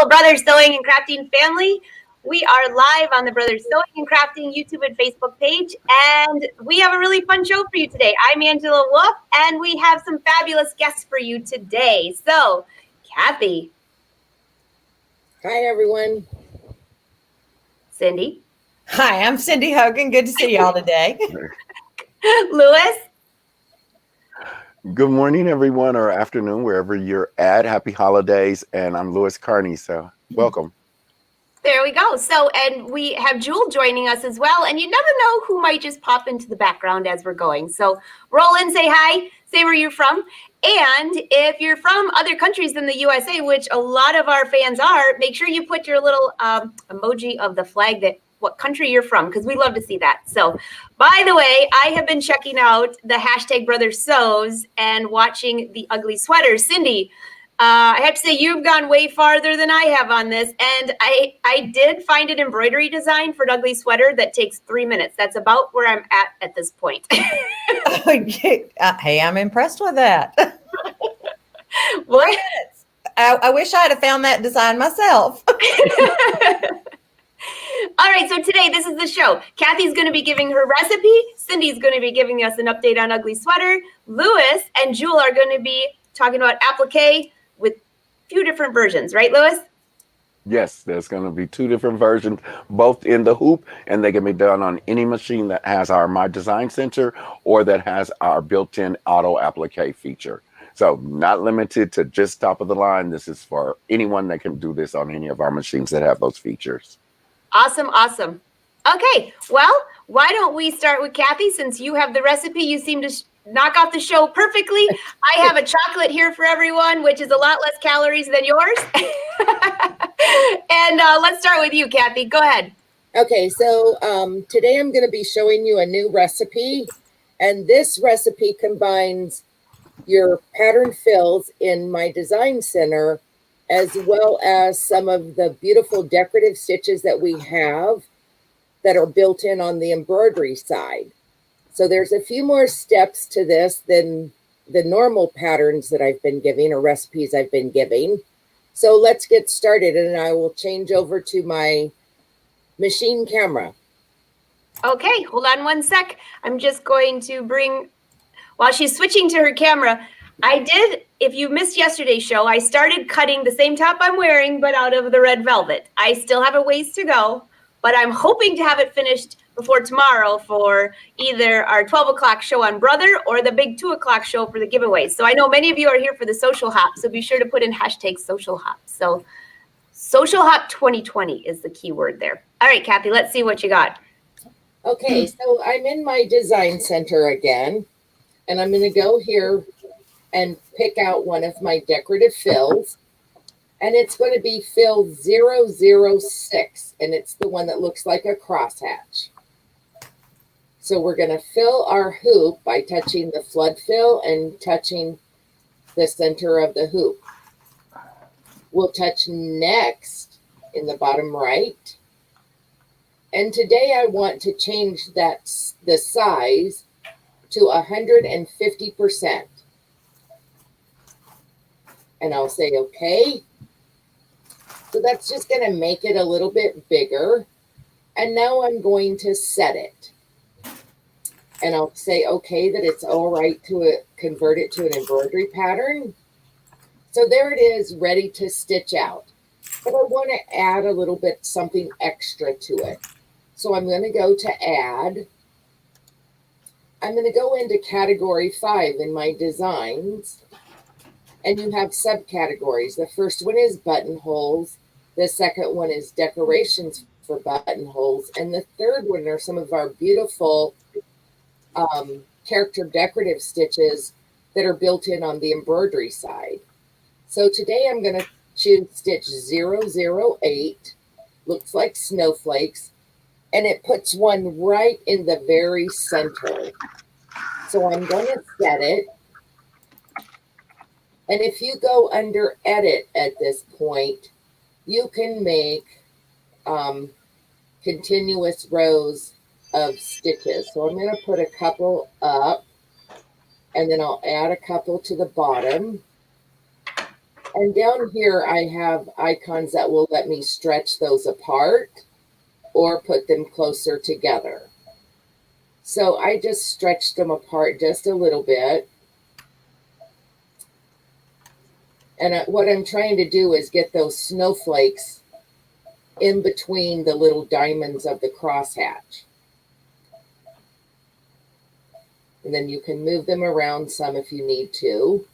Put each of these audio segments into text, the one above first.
Hello, Brothers Sewing and Crafting family. We are live on the Brothers Sewing and Crafting YouTube and Facebook page, and we have a really fun show for you today. I'm Angela Wolf, and we have some fabulous guests for you today. So, Kathy. Hi, everyone. Cindy. Hi, I'm Cindy Hogan. Good to see y'all today. Lewis. Good morning, everyone, or afternoon, wherever you're at. Happy holidays, and I'm Lewis Carney, so welcome. There we go. So, and we have Jewel joining us as well, and you never know who might just pop into the background as we're going. So roll in, say hi, say where you're from, and if you're from other countries than the USA, which a lot of our fans are, make sure you put your little emoji of the flag that what country you're from, because we love to see that. So, by the way, I have been checking out the hashtag Brothers Sews and watching the ugly sweaters. Cindy, I have to say you've gone way farther than I have on this, and I did find an embroidery design for an ugly sweater that takes 3 minutes. That's about where I'm at this point. Hey, I'm impressed with that. What? 3 minutes. I wish I'd have found that design myself. All right, so today this is the show. Kathy's going to be giving her recipe. Cindy's going to be giving us an update on ugly sweater. Lewis and Jewel are going to be talking about applique with a few different versions, right, Lewis? Yes, there's going to be 2 different versions, both in the hoop, and they can be done on any machine that has our My Design Center or that has our built-in auto applique feature. So not limited to just top of the line. This is for anyone that can do this on any of our machines that have those features. Awesome, awesome. Okay, well, why don't we start with Kathy, since you have the recipe. You seem to knock off the show perfectly. I have a chocolate here for everyone, which is a lot less calories than yours. And let's start with you, Kathy. Go ahead. Okay, so today I'm going to be showing you a new recipe, and this recipe combines your pattern fills in My Design Center as well as some of the beautiful decorative stitches that we have that are built in on the embroidery side. So there's a few more steps to this than the normal patterns that I've been giving or recipes I've been giving. So let's get started, and I will change over to my machine camera. Okay, hold on one sec. I'm just going to bring, while she's switching to her camera, if you missed yesterday's show, I started cutting the same top I'm wearing, but out of the red velvet. I still have a ways to go, but I'm hoping to have it finished before tomorrow for either our 12 o'clock show on Brother or the big 2 o'clock show for the giveaways. So I know many of you are here for the social hop, so be sure to put in hashtag social hop. So social hop 2020 is the key word there. All right, Kathy, let's see what you got. Okay, so I'm in My Design Center again, and I'm going to go here and pick out one of my decorative fills, and it's going to be fill 006, and it's the one that looks like a crosshatch. So we're going to fill our hoop by touching the flood fill and touching the center of the hoop. We'll touch next in the bottom right. And today I want to change the size to 150%. And I'll say, okay. So that's just going to make it a little bit bigger. And now I'm going to set it. And I'll say, okay, that it's all right to convert it to an embroidery pattern. So there it is, ready to stitch out. But I want to add a little bit something extra to it. So I'm going to go to add. I'm going to go into category 5 in my designs. And you have subcategories. The first one is buttonholes. The second one is decorations for buttonholes. And the third one are some of our beautiful character decorative stitches that are built in on the embroidery side. So today I'm going to choose stitch 008. Looks like snowflakes. And it puts one right in the very center. So I'm going to set it. And if you go under edit at this point, you can make continuous rows of stitches. So I'm going to put a couple up, and then I'll add a couple to the bottom. And down here, I have icons that will let me stretch those apart or put them closer together. So I just stretched them apart just a little bit. And what I'm trying to do is get those snowflakes in between the little diamonds of the crosshatch. And then you can move them around some if you need to.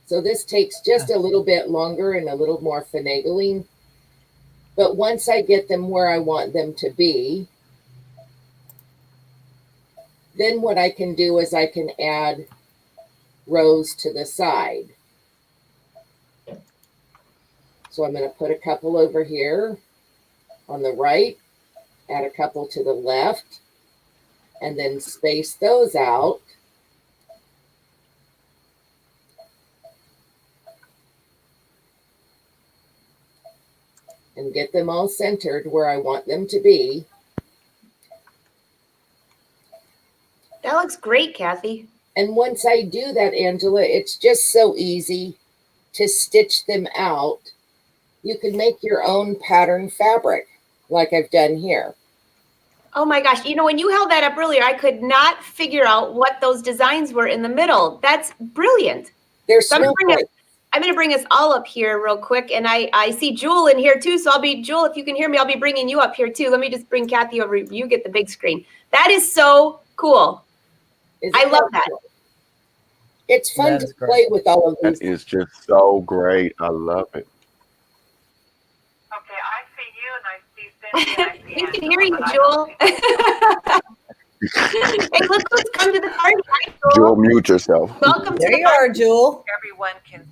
So this takes just a little bit longer and a little more finagling. But once I get them where I want them to be, then what I can do is I can add rows to the side. So I'm going to put a couple over here on the right, add a couple to the left, and then space those out. And get them all centered where I want them to be. That looks great, Kathy. And once I do that, Angela, it's just so easy to stitch them out. You can make your own pattern fabric like I've done here. Oh my gosh. You know, when you held that up earlier, I could not figure out what those designs were in the middle. That's brilliant. They're So snowflakes. I'm going to bring us all up here real quick. And I see Jewel in here too. So Jewel, if you can hear me, I'll be bringing you up here too. Let me just bring Kathy over. You get the big screen. That is so cool. I love that. Cool? It's fun That to is great. play with all of these. That is just so great. I love it. Okay, I see you and I see Cindy and I see We can Angela, hear you, but I don't Jewel. see Hey, look who's come to the party. Hi, Jewel, Jewel. mute yourself. Welcome to There the you are, party. Jewel. everyone can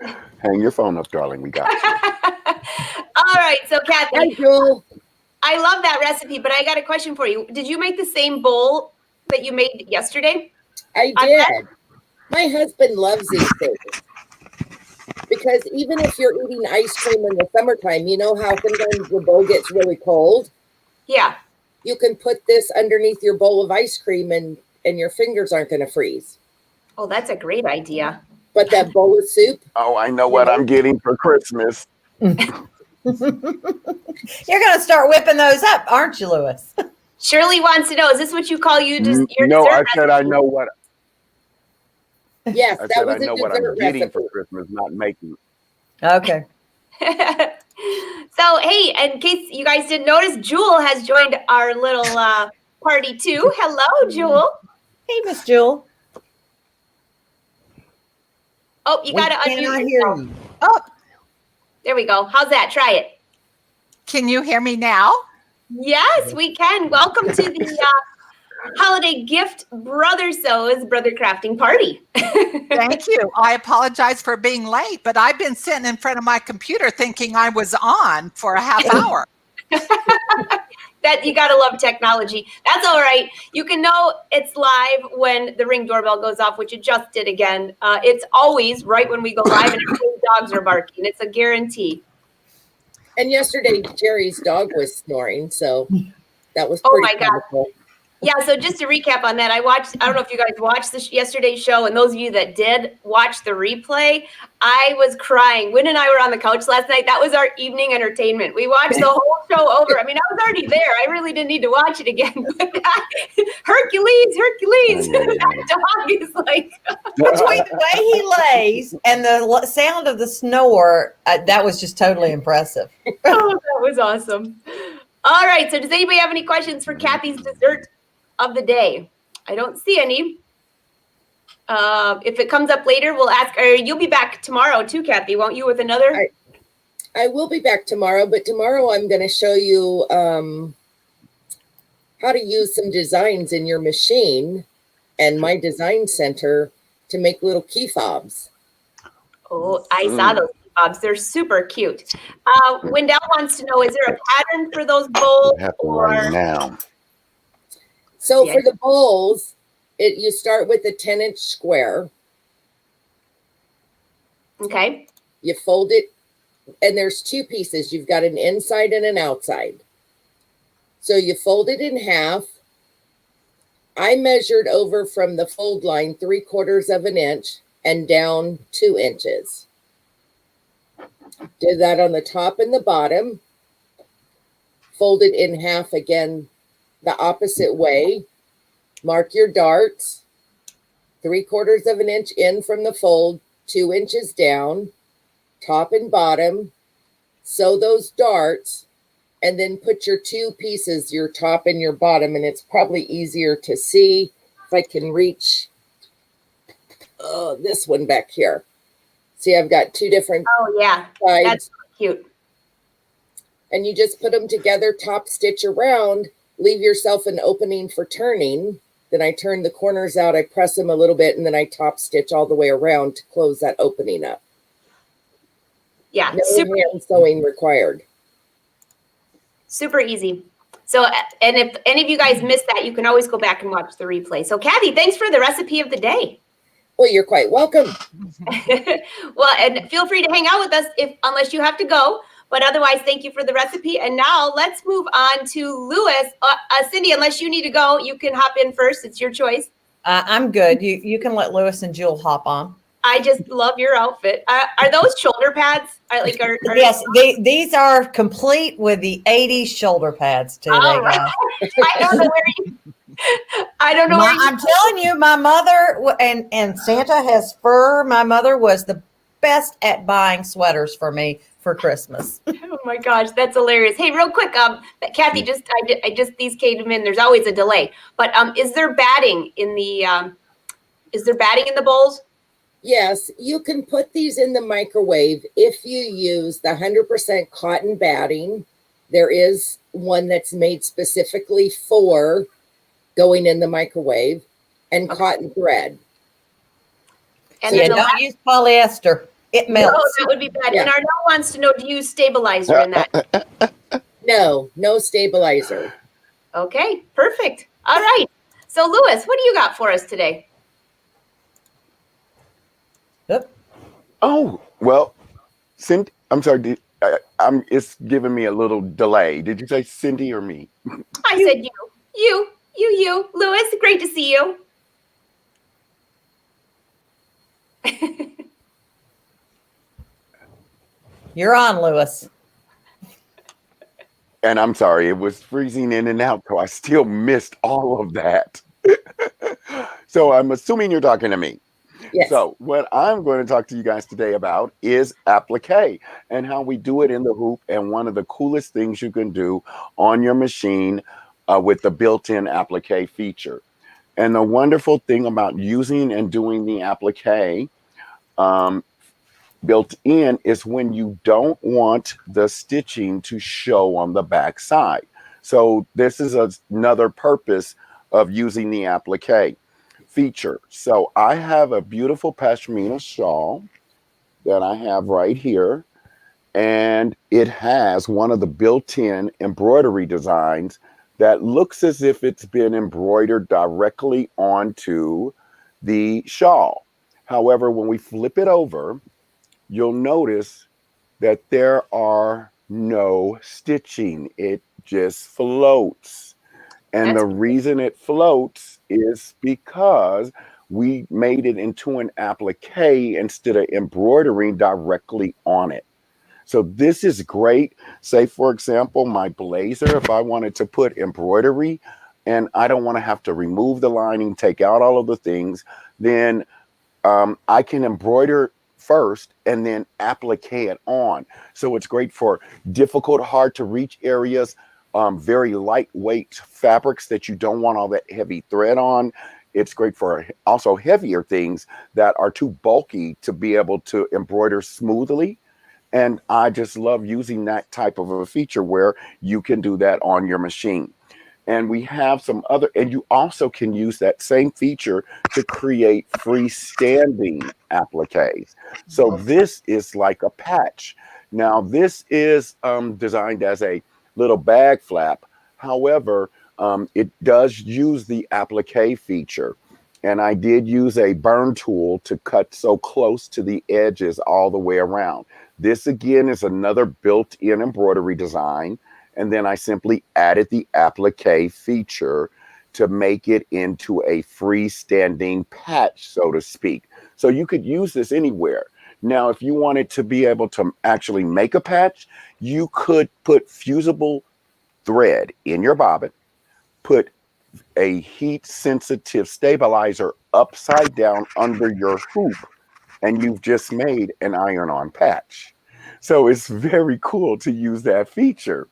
see. Hang your phone up, darling. We got you. All right. So, Kathy, Hi, Joel. I love that recipe, but I got a question for you. Did you make the same bowl that you made yesterday? I I did. My husband loves these things. Because even if you're eating ice cream in the summertime, you know how sometimes the bowl gets really cold? Yeah. You can put this underneath your bowl of ice cream and your fingers aren't going to freeze. Oh, that's a great idea. But that bowl of soup, Oh, I know what I'm getting for Christmas. You're going to start whipping those up, aren't you, Lewis? Shirley wants to know, is this what you call your No, dessert I said I recipe? know what yes, I that said. was I know a what I'm dessert getting recipe. for Christmas, not making. Okay. So, hey, in case you guys didn't notice, Jewel has joined our little party too. Hello, Jewel. Hey, Miss Jewel. Oh, you got to We cannot unmute hear yourself. you. Oh, There we go. How's that? Try it. Can you hear me now? Yes, we can. Welcome to the holiday gift Brother Sews Brother Crafting Party. Thank you. I apologize for being late, but I've been sitting in front of my computer thinking I was on for a half hour. That you gotta love technology. That's all right. You can know it's live when the Ring doorbell goes off, which it just did again. It's always right when we go live and everybody's dogs are barking. It's a guarantee. And yesterday, Jerry's dog was snoring, so that was Oh pretty my God. comical. Yeah, so just to recap on that, I don't know if you guys watched yesterday's show, and those of you that did watch the replay, I was crying. Wynn and I were on the couch last night. That was our evening entertainment. We watched the whole show over. I mean, I was already there. I really didn't need to watch it again. But Hercules, that dog is like. between the way he lays and the sound of the snore, that was just totally impressive. Oh, that was awesome. All right, so does anybody have any questions for Kathy's dessert of the day? I don't see any. If it comes up later, we'll ask. Or you'll be back tomorrow too, Kathy, won't you? With another. I will be back tomorrow, but tomorrow I'm going to show you how to use some designs in your machine and my design center to make little key fobs. Oh, I saw those bobs. They're super cute. Wendell wants to know: is there a pattern for those bowls? Have to right now. So Yeah. for the bowls, you start with a 10-inch square. Okay. You fold it, and there's two pieces. You've got an inside and an outside. So you fold it in half. I measured over from the fold line 3/4 of an inch and down 2 inches. Did that on the top and the bottom. Fold it in half again the opposite way. Mark your darts. 3/4 of an inch in from the fold, 2 inches down, top and bottom. Sew those darts, and then put your two pieces, your top and your bottom, and it's probably easier to see if I can reach this one back here. See, I've got two different Oh, yeah. sides. That's cute. And you just put them together, top stitch around, leave yourself an opening for turning. Then I turn the corners out, I press them a little bit, and then I top stitch all the way around to close that opening up. Yeah, No hand sewing required. super easy. So, and if any of you guys missed that, you can always go back and watch the replay. So, Kathy, thanks for the recipe of the day. Well, you're quite welcome. Well, and feel free to hang out with us unless you have to go. But otherwise, thank you for the recipe. And now let's move on to Lewis. Cindy, unless you need to go, you can hop in first. It's your choice. I'm good. You can let Lewis and Jewel hop on. I just love your outfit. Are those shoulder pads? Yes, these are complete with the 80s shoulder pads too. All right. I don't know where you. I don't know. I'm telling you, my mother and Santa has fur. My mother was the best at buying sweaters for me for Christmas. Oh my gosh, that's hilarious. Hey, real quick, Kathy, I just these came in. There's always a delay, but is there batting in the bowls? Yes, you can put these in the microwave if you use the 100% cotton batting. There is one that's made specifically for going in the microwave, and cotton thread. And then don't use polyester. It melts. No, that would be bad. Yeah. And Arnell wants to know, do you use stabilizer in that? No stabilizer. Okay, perfect. All right. So, Lewis, what do you got for us today? Yep. Oh, well, Cindy, I'm sorry. It's giving me a little delay. Did you say Cindy or me? I said you. Lewis, great to see you. You're on, Lewis. And I'm sorry, it was freezing in and out, so I still missed all of that. So I'm assuming you're talking to me. Yes. So what I'm going to talk to you guys today about is applique and how we do it in the hoop, and one of the coolest things you can do on your machine with the built-in applique feature. And the wonderful thing about using and doing the applique built in is when you don't want the stitching to show on the back side. So this is another purpose of using the applique feature. So I have a beautiful pashmina shawl that I have right here, and it has one of the built-in embroidery designs that looks as if it's been embroidered directly onto the shawl. However, when we flip it over, you'll notice that there are no stitching. It just floats. And the reason it floats is because we made it into an applique instead of embroidering directly on it. So this is great. Say, for example, my blazer, if I wanted to put embroidery and I don't want to have to remove the lining, take out all of the things, then I can embroider first and then applique it on. So it's great for difficult, hard to reach areas, very lightweight fabrics that you don't want all that heavy thread on. It's great for also heavier things that are too bulky to be able to embroider smoothly. And I just love using that type of a feature where you can do that on your machine. And we have some other, and you also can use that same feature to create freestanding appliques. So this is like a patch. Now this is designed as a little bag flap. However, it does use the applique feature. And I did use a burn tool to cut so close to the edges all the way around. This again is another built-in embroidery design. and then I simply added the applique feature to make it into a freestanding patch, so to speak. So you could use this anywhere. Now, if you wanted to be able to actually make a patch, you could put fusible thread in your bobbin, put a heat sensitive stabilizer upside down under your hoop, and you've just made an iron on patch. So it's very cool to use that feature.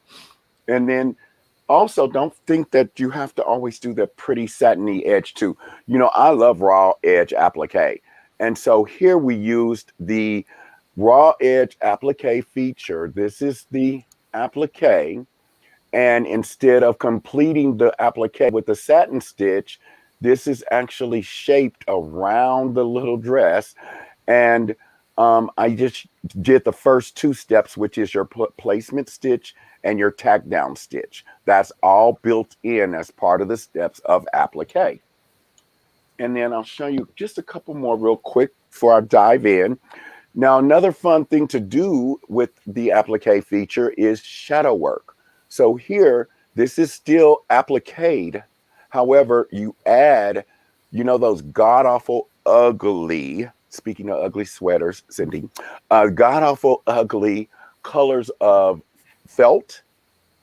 And then also, don't think that you have to always do the pretty satiny edge too. You know, I love raw edge applique. And so here we used the raw edge applique feature. This is the applique. And instead of completing the applique with the satin stitch, this is actually shaped around the little dress. And I just did the first two steps, which is your placement stitch and your tack down stitch. That's all built in as part of the steps of applique. And then I'll show you just a couple more real quick before I dive in. Now, another fun thing to do with the applique feature is shadow work. So here, this is still appliqued. However, you add, you know, those god-awful ugly, speaking of ugly sweaters, Cindy, god-awful ugly colors of felt.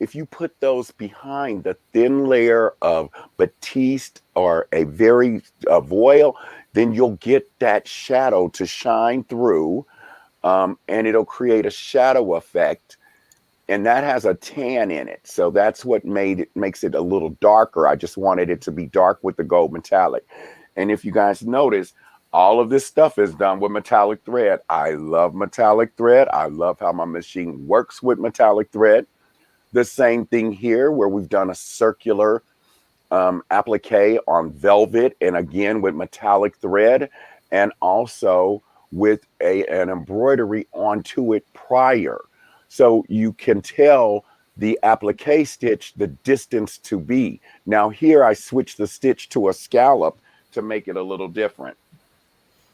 If you put those behind the thin layer of batiste or a very voile, then you'll get that shadow to shine through, and it'll create a shadow effect. And that has a tan in it. So that's what makes it a little darker. I just wanted it to be dark with the gold metallic. And if you guys notice, all of this stuff is done with metallic thread. I love metallic thread. I love how my machine works with metallic thread. The same thing here where we've done a circular applique on velvet, and again with metallic thread, and also with an embroidery onto it prior. So you can tell the applique stitch the distance to be. Now here I switched the stitch to a scallop to make it a little different.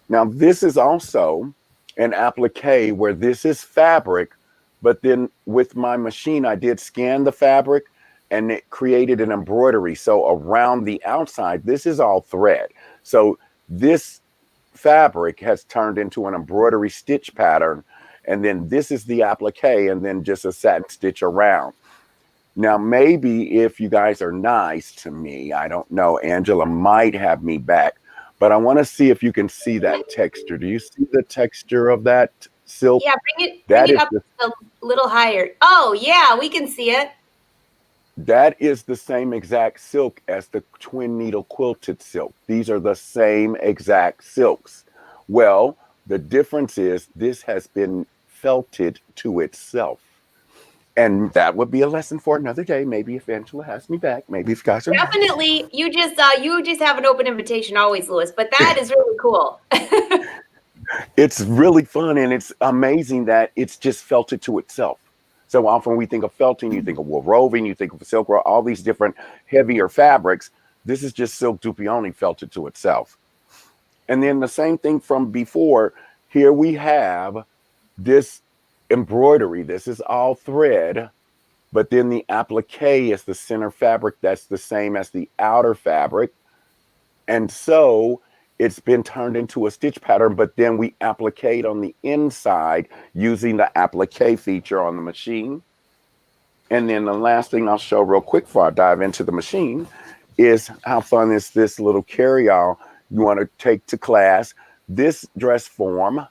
Now this is also an applique where this is fabric, but then with my machine I did scan the fabric and it created an embroidery. So around the outside, this is all thread. So this fabric has turned into an embroidery stitch pattern. And then this is the applique, and then just a satin stitch around. Now, maybe if you guys are nice to me, I don't know, Angela might have me back, but I want to see if you can see that texture. Do you see the texture of that silk? Yeah, bring it up a little higher. Oh, yeah, we can see it. That is the same exact silk as the twin needle quilted silk. These are the same exact silks. Well, the difference is this has been felted to itself. And that would be a lesson for another day. Maybe if Angela has me back, maybe if you guys are definitely nice. You just have an open invitation always, Louis, but that is really cool. It's really fun, and it's amazing that it's just felted to itself. So often we think of felting, you think of wool roving, you think of silk roll, all these different heavier fabrics. This is just silk dupioni felted to itself. And then the same thing from before, here we have this embroidery. This is all thread, but then the applique is the center fabric that's the same as the outer fabric. And so it's been turned into a stitch pattern, but then we applique on the inside using the applique feature on the machine. And then the last thing I'll show real quick before I dive into the machine is how fun is this little carry-all you want to take to class. This dress form,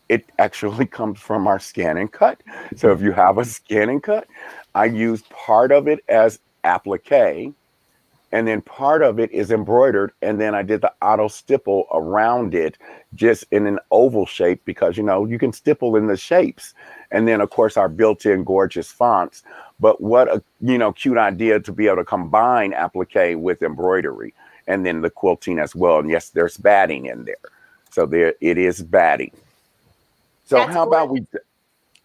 it actually comes from our scan and cut. So if you have a scan and cut, I used part of it as applique, and then part of it is embroidered, and then I did the auto stipple around it just in an oval shape because, you know, you can stipple in the shapes. And then, of course, our built-in gorgeous fonts. But what a, you know, cute idea to be able to combine applique with embroidery, and then the quilting as well. And yes, there's batting in there. So there it is, batting. So that's how about we,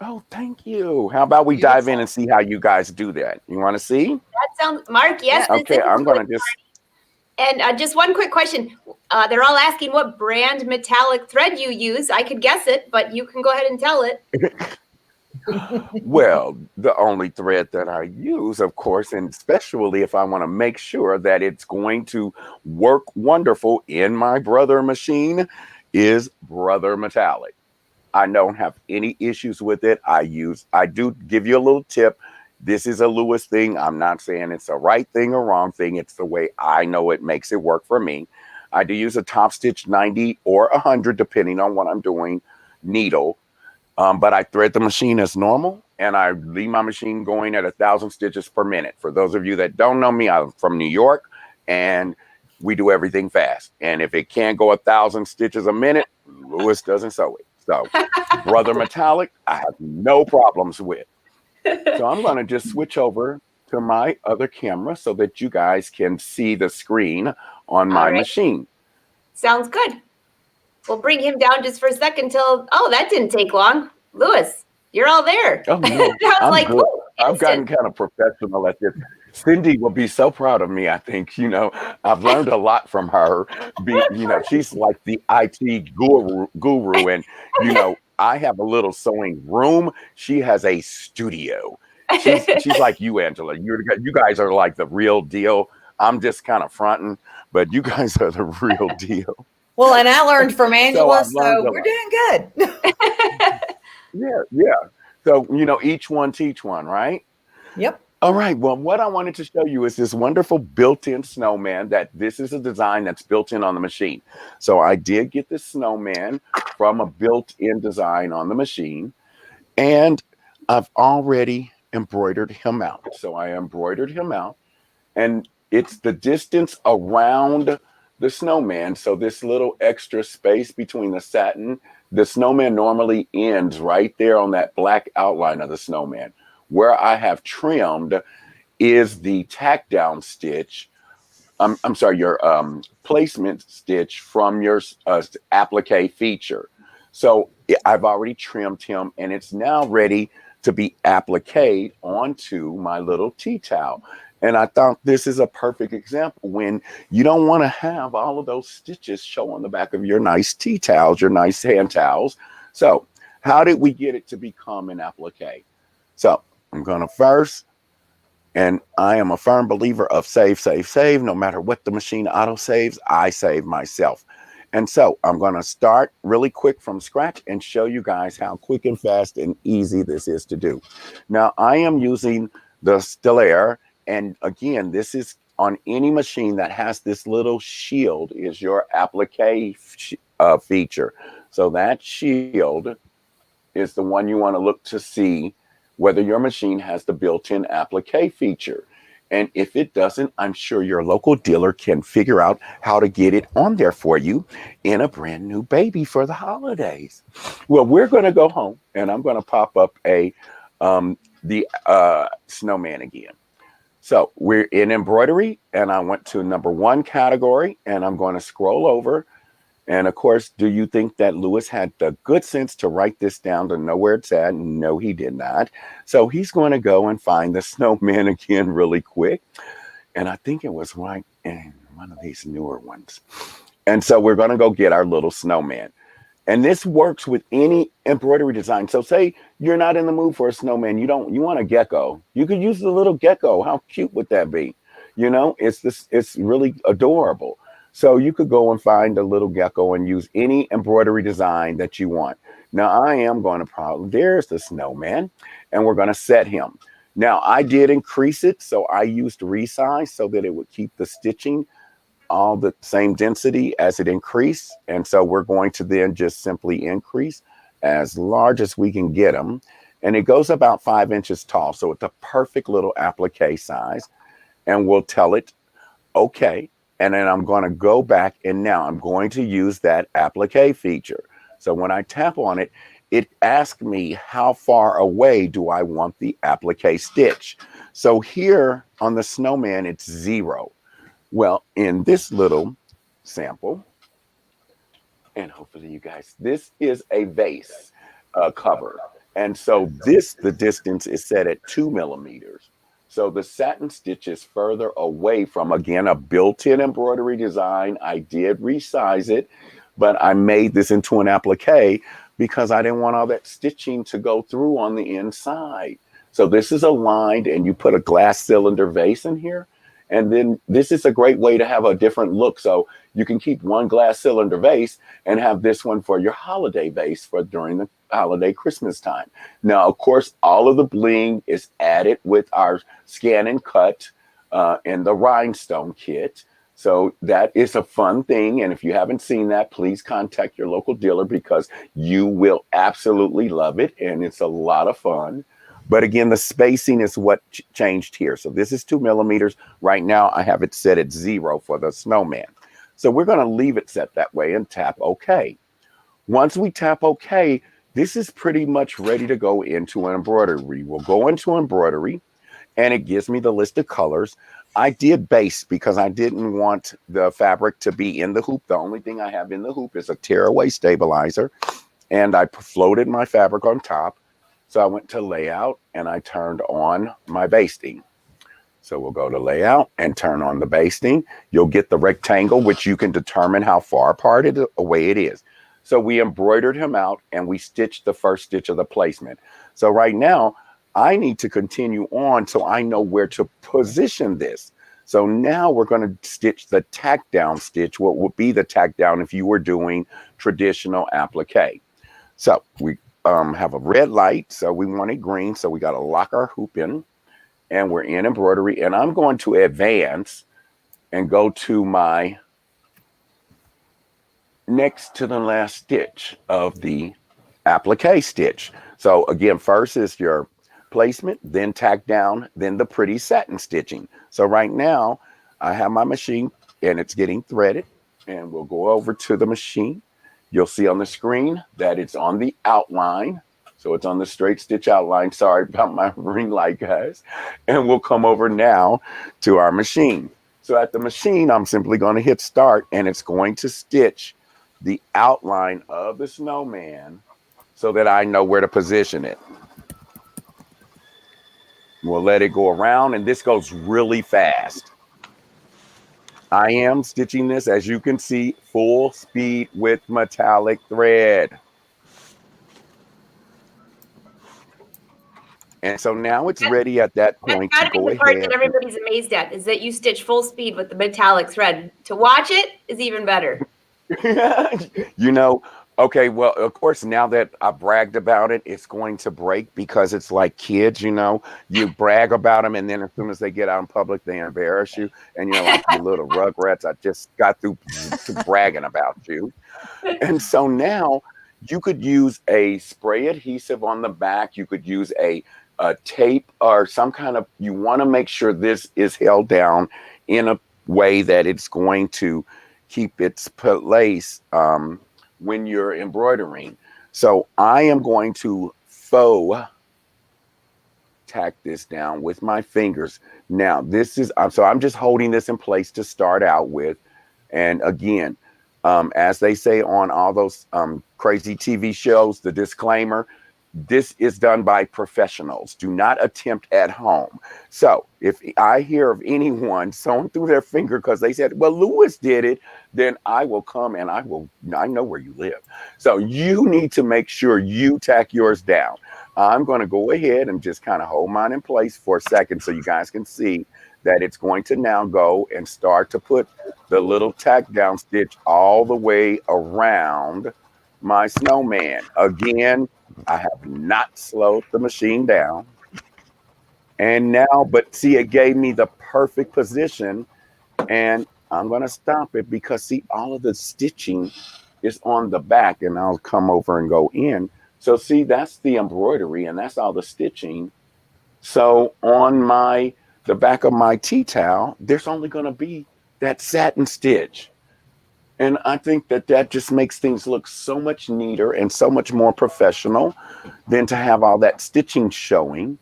oh, thank you. How about we dive in and see how you guys do that? You want to see? That sounds, Mark, yes. Okay, I'm going to just. And just one quick question. They're all asking what brand metallic thread you use. I could guess it, but you can go ahead and tell it. Well, the only thread that I use, of course, and especially if I want to make sure that it's going to work wonderful in my Brother machine, is Brother Metallic. I don't have any issues with it. I do give you a little tip. This is a Lewis thing. I'm not saying it's a right thing or wrong thing. It's the way I know it makes it work for me. I do use a top stitch 90 or 100, depending on what I'm doing, needle. But I thread the machine as normal, and I leave my machine going at 1,000 stitches per minute. For those of you that don't know me, I'm from New York, and we do everything fast. And if it can't go 1,000 stitches a minute, Lewis doesn't sew it. So, Brother Metallic, I have no problems with. So I'm going to just switch over to my other camera so that you guys can see the screen on my machine. Sounds good. We'll bring him down just for a second till, oh, that didn't take long. Lewis, you're all there. Oh, no, I was I'm like, good. "Ooh, I've gotten instant." kind of professional at this. Cindy will be so proud of me, I think. I've learned a lot from her. She's like the IT guru. And, I have a little sewing room. She has a studio. She's like you, Angela. You guys are like the real deal. I'm just kind of fronting, but you guys are the real deal. Well, and I learned from So Angela, I've learned so a we're lot. doing good. Yeah. So, each one teach one, right? Yep. All right. Well, what I wanted to show you is this wonderful built-in snowman that this is a design that's built in on the machine. So I did get this snowman from a built-in design on the machine, and I've already embroidered him out. So I embroidered him out, and it's the distance around the snowman. So this little extra space between the snowman normally ends right there on that black outline of the snowman. Where I have trimmed is the tack down stitch. I'm sorry, your placement stitch from your applique feature. So I've already trimmed him, and it's now ready to be appliqued onto my little tea towel. And I thought this is a perfect example when you don't want to have all of those stitches show on the back of your nice tea towels, your nice hand towels. So how did we get it to become an applique? So I'm going to first, and I am a firm believer of save, save, save. No matter what the machine auto saves, I save myself. And so I'm going to start really quick from scratch and show you guys how quick and fast and easy this is to do. Now, I am using the Stellaire. And again, this is on any machine that has this little shield is your applique feature. So that shield is the one you want to look to see whether your machine has the built-in applique feature. And if it doesn't, I'm sure your local dealer can figure out how to get it on there for you in a brand new baby for the holidays. Well, we're going to go home, and I'm going to pop up the snowman again. So we're in embroidery, and I went to number 1 category, and I'm going to scroll over. And of course, do you think that Lewis had the good sense to write this down to know where it's at? No, he did not. So he's going to go and find the snowman again really quick. And I think it was right in one of these newer ones. And so we're going to go get our little snowman. And this works with any embroidery design. So say you're not in the mood for a snowman. You want a gecko. You could use the little gecko. How cute would that be? It's really adorable. So you could go and find a little gecko and use any embroidery design that you want. Now I am going to there's the snowman, and we're going to set him. Now I did increase it. So I used resize so that it would keep the stitching all the same density as it increased. And so we're going to then just simply increase as large as we can get them. And it goes about 5 inches tall. So it's a perfect little applique size. And we'll tell it, okay. And then I'm going to go back, and now I'm going to use that applique feature. So when I tap on it, it asks me how far away do I want the applique stitch. So here on the snowman, it's 0. Well, in this little sample, and hopefully you guys, this is a vase cover. And so the distance is set at 2 millimeters. So the satin stitch is further away from, again, a built-in embroidery design. I did resize it, but I made this into an applique because I didn't want all that stitching to go through on the inside. So this is aligned, and you put a glass cylinder vase in here. And then this is a great way to have a different look. So you can keep one glass cylinder vase and have this one for your holiday vase for during the holiday Christmas time. Now, of course, all of the bling is added with our scan and cut and the rhinestone kit. So that is a fun thing. And if you haven't seen that, please contact your local dealer because you will absolutely love it. And it's a lot of fun. But again, the spacing is what changed here. So this is 2 millimeters. Right now, I have it set at 0 for the snowman. So we're going to leave it set that way and tap OK. Once we tap OK, this is pretty much ready to go into an embroidery. We'll go into embroidery, and it gives me the list of colors. I did base because I didn't want the fabric to be in the hoop. The only thing I have in the hoop is a tearaway stabilizer, and I floated my fabric on top. So I went to layout and I turned on my basting. So we'll go to layout and turn on the basting. You'll get the rectangle, which you can determine how far apart away it is. So we embroidered him out and we stitched the first stitch of the placement. So right now I need to continue on so I know where to position this. So now we're going to stitch the tack down stitch, what would be the tack down if you were doing traditional applique. So we have a red light, so we want it green, so we got to lock our hoop in, and we're in embroidery, and I'm going to advance and go to my next to the last stitch of the applique stitch. So again, first is your placement, then tack down, then the pretty satin stitching. So right now I have my machine and it's getting threaded, and we'll go over to the machine. You'll see on the screen that it's on the outline. So it's on the straight stitch outline. Sorry about my ring light, guys. And we'll come over now to our machine. So at the machine, I'm simply going to hit start, and it's going to stitch the outline of the snowman so that I know where to position it. We'll let it go around, and this goes really fast. I am stitching this, as you can see, full speed with metallic thread. And so now it's ready at that point to go the part ahead. that everybody's amazed at is that you stitch full speed with the metallic thread. To watch it is even better. You know, okay, well, of course, now that I bragged about it, it's going to break because it's like kids, you know, you brag about them, and then as soon as they get out in public, they embarrass you. And you're like, you little rugrats, I just got through bragging about you. And so now you could use a spray adhesive on the back. You could use a tape or some kind of, you want to make sure this is held down in a way that it's going to keep its place when you're embroidering. So I am going to faux tack this down with my fingers. Now this is, so I'm just holding this in place to start out with. And again, as they say on all those crazy TV shows, the disclaimer, this is done by professionals. Do not attempt at home. So if I hear of anyone sewing through their finger because they said, well, Lewis did it, then I will come and I know where you live. So you need to make sure you tack yours down. I'm going to go ahead and just kind of hold mine in place for a second so you guys can see that it's going to now go and start to put the little tack down stitch all the way around my snowman. Again, I have not slowed the machine down. And now, but see, it gave me the perfect position, and I'm going to stop it because see, all of the stitching is on the back, and I'll come over and go in. So see, that's the embroidery and that's all the stitching. So on the back of my tea towel, there's only going to be that satin stitch. And I think that just makes things look so much neater and so much more professional than to have all that stitching showing.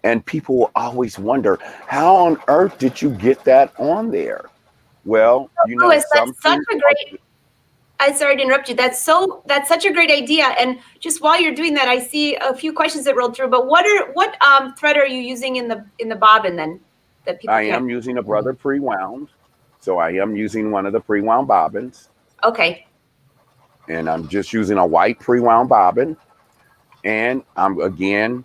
And people will always wonder, how on earth did you get that on there? Well, you know, Louis, that's such a great, I'm sorry to interrupt you. That's such a great idea. And just while you're doing that, I see a few questions that rolled through. But what thread are you using in the bobbin then? That people I am using a Brother pre-wound. So I am using one of the pre-wound bobbins. Okay. And I'm just using a white pre-wound bobbin. And I'm again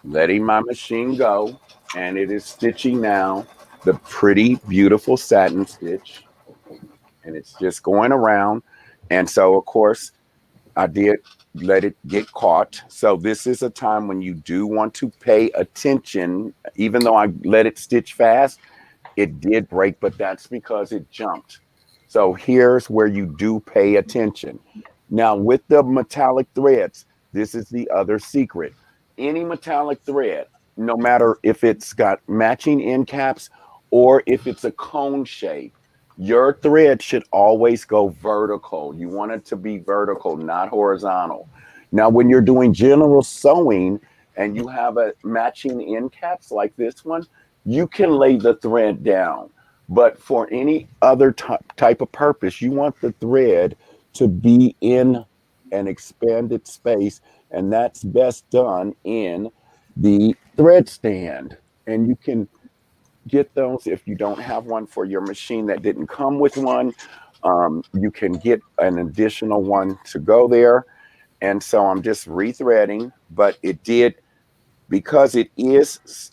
letting my machine go. And it is stitching now the pretty, beautiful satin stitch. And it's just going around. And so, of course, I did let it get caught. So this is a time when you do want to pay attention. Even though I let it stitch fast, it did break, but that's because it jumped. So here's where you do pay attention. Now with the metallic threads, this is the other secret. Any metallic thread, no matter if it's got matching end caps or if it's a cone shape, your thread should always go vertical. You want it to be vertical, not horizontal. Now, when you're doing general sewing and you have a matching end caps like this one, you can lay the thread down. But for any other type of purpose, you want the thread to be in an expanded space, and that's best done in the thread stand. And you can get those if you don't have one for your machine that didn't come with one. You can get an additional one to go there. And so I'm just rethreading, but it did, because it is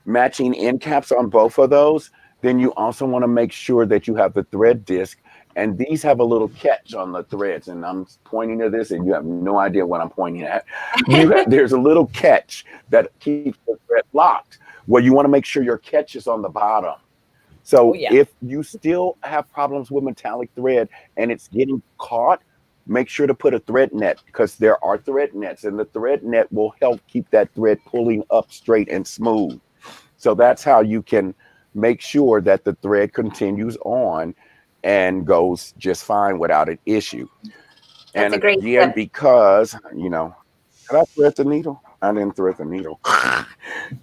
matching end caps on both of those, then you also want to make sure that you have the thread disc. And these have a little catch on the threads. And I'm pointing to this, and you have no idea what I'm pointing at. There's a little catch that keeps the thread locked. Well, you want to make sure your catch is on the bottom. So if you still have problems with metallic thread and it's getting caught, make sure to put a thread net, because there are thread nets, and the thread net will help keep that thread pulling up straight and smooth. So that's how you can make sure that the thread continues on and goes just fine without an issue. That's And a great again, tip. because, did I thread the needle? I didn't thread the needle.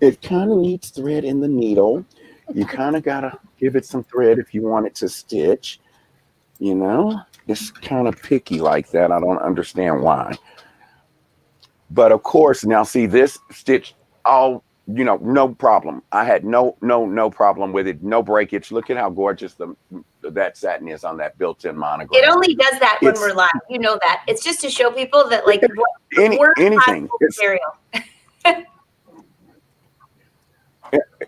It kind of needs thread in the needle. You kind of got to give it some thread if you want it to stitch. It's kind of picky like that. I don't understand why. But of course, now see this stitch, all, no problem. I had no problem with it. No breakage. Look at how gorgeous that satin is on that built-in monogram. It only does that when we're live. You know that. It's just to show people that, like, anything. Material.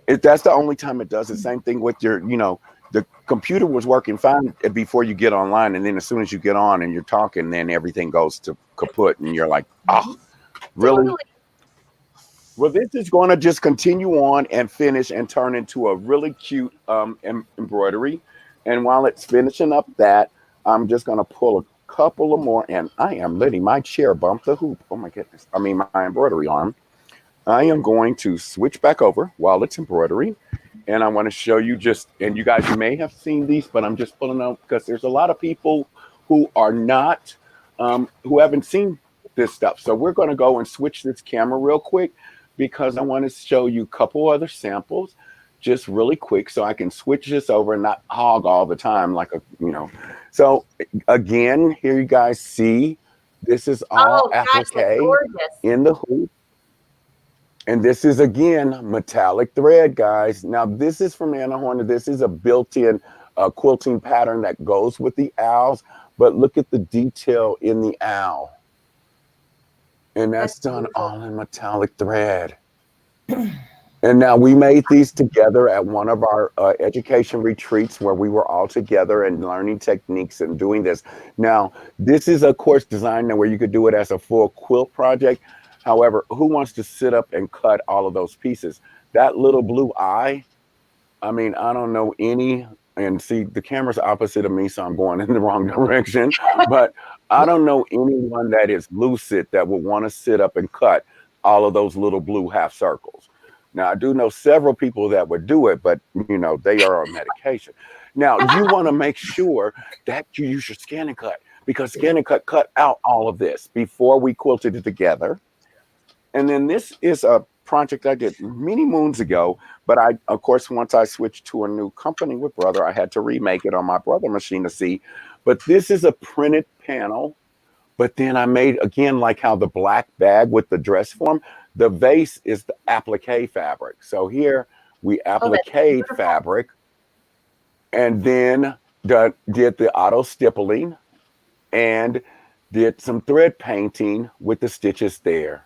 That's the only time it does. The same thing with your, the computer was working fine before you get online, and then as soon as you get on and you're talking, then everything goes to kaput, and you're like, oh, really? Totally. Well, this is going to just continue on and finish and turn into a really cute embroidery. And while it's finishing up that, I'm just going to pull a couple of more, and I am letting my chair bump the hoop. Oh my goodness. My embroidery arm. I am going to switch back over while it's embroidery. And I want to show you and you guys may have seen these, but I'm just pulling out because there's a lot of people who are not, who haven't seen this stuff. So we're going to go and switch this camera real quick, because I want to show you a couple other samples just really quick, so I can switch this over and not hog all the time So again, here you guys see, this is all applique in the hoop. And this is, again, metallic thread, guys. Now, this is from Anna Horner. This is a built-in quilting pattern that goes with the owls. But look at the detail in the owl. And that's done all in metallic thread. And now we made these together at one of our education retreats where we were all together and learning techniques and doing this. Now, this is a course design where you could do it as a full quilt project. However, who wants to sit up and cut all of those pieces? That little blue eye, I don't know any, and see, the camera's opposite of me, so I'm going in the wrong direction, but I don't know anyone that is lucid that would want to sit up and cut all of those little blue half circles. Now, I do know several people that would do it, but, they are on medication. Now, you want to make sure that you use your Scan and Cut, because Scan and cut out all of this before we quilted it together. And then this is a project I did many moons ago, but of course, once I switched to a new company with Brother, I had to remake it on my Brother machine to see. But this is a printed panel. But then I made, again, like how the black bag with the dress form, the vase is the applique fabric. So here we applique fabric, and then did the auto stippling. and did some thread painting with the stitches there.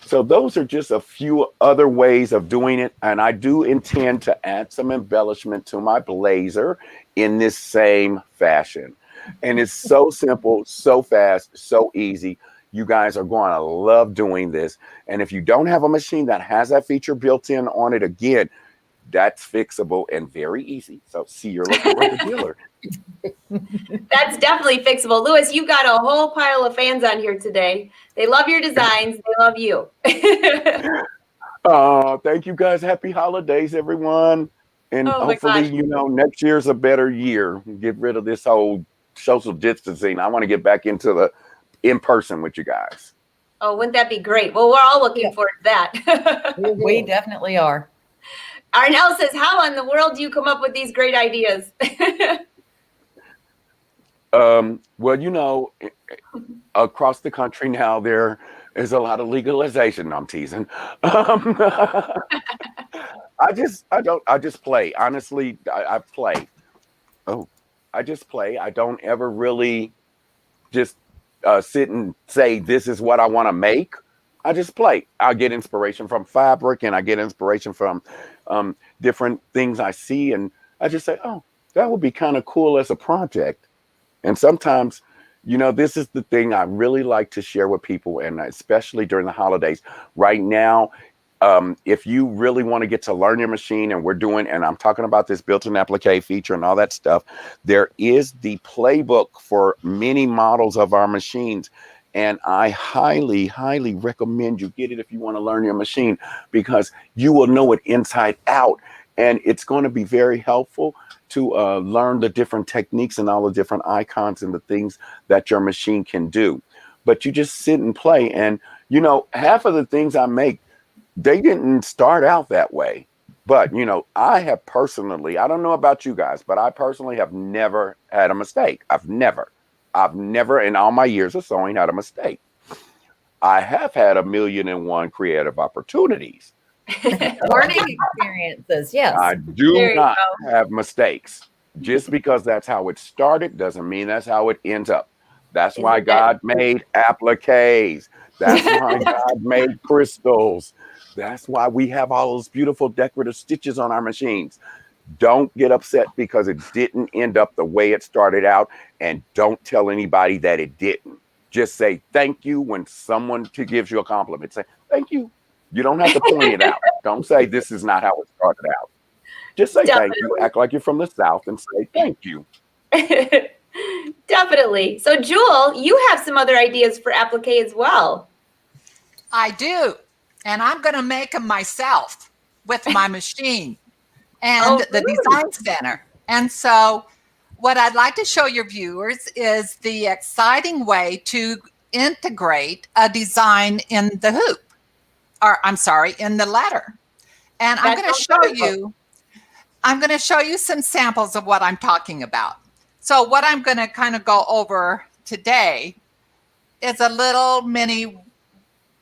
So those are just a few other ways of doing it. And I do intend to add some embellishment to my blazer in this same fashion. And it's so simple, so fast, so easy. You guys are going to love doing this. And if you don't have a machine that has that feature built in on it, again, that's fixable and very easy. So see your local Rover dealer. That's definitely fixable. Louis, you've got a whole pile of fans on here today. They love your designs. They love you. Thank you guys. Happy holidays, everyone. And Oh my hopefully, gosh. you know, next year's a better year. Get rid of this whole social distancing. I want to get back into the in person with you guys. Oh, wouldn't that be great? Well, we're all looking Yeah. forward to that. We definitely are. Arnell says, how in the world do you come up with these great ideas? Well, you know, across the country now, there is a lot of legalization. No, I'm teasing. I just play. Honestly, I play. Oh, I just play. I don't ever really just sit and say, this is what I want to make. I just play. I get inspiration from fabric and I get inspiration from different things I see. And I just say, oh, that would be kind of cool as a project. And sometimes, you know, this is the thing I really like to share with people, and especially during the holidays. Right now, if you really want to get to learn your machine, and we're doing, and I'm talking about this built-in applique feature and all that stuff, there is the playbook for many models of our machines. And I highly, highly recommend you get it if you want to learn your machine, because you will know it inside out. And it's going to be very helpful to learn the different techniques and all the different icons and the things that your machine can do. But you just sit and play. And, you know, half of the things I make, they didn't start out that way. But, you know, I have personally, I don't know about you guys, but I personally have never had a mistake. I've never in all my years of sewing had a mistake. I have had 1,000,001 creative opportunities. Learning experiences, yes. I do There you not have mistakes. Just because that's how it started doesn't mean that's how it ends up. That's why Isn't that- God made appliques. That's why God made crystals. That's why we have all those beautiful decorative stitches on our machines. Don't get upset because it didn't end up the way it started out, and don't tell anybody that it didn't. Just say thank you when someone gives you a compliment. Say thank you. You don't have to point it out. Don't say this is not how it started out. Just say thank you. Definitely. Act like you're from the South and say thank you. Definitely. So, Jewel, you have some other ideas for applique as well. I do. And I'm going to make them myself with my machine and Oh, the really? design center. And so what I'd like to show your viewers is the exciting way to integrate a design in the hoop, or I'm sorry, in the letter. And I'm That going to sounds show wonderful. you, I'm going to show you some samples of what I'm talking about. So what I'm going to kind of go over today is a little mini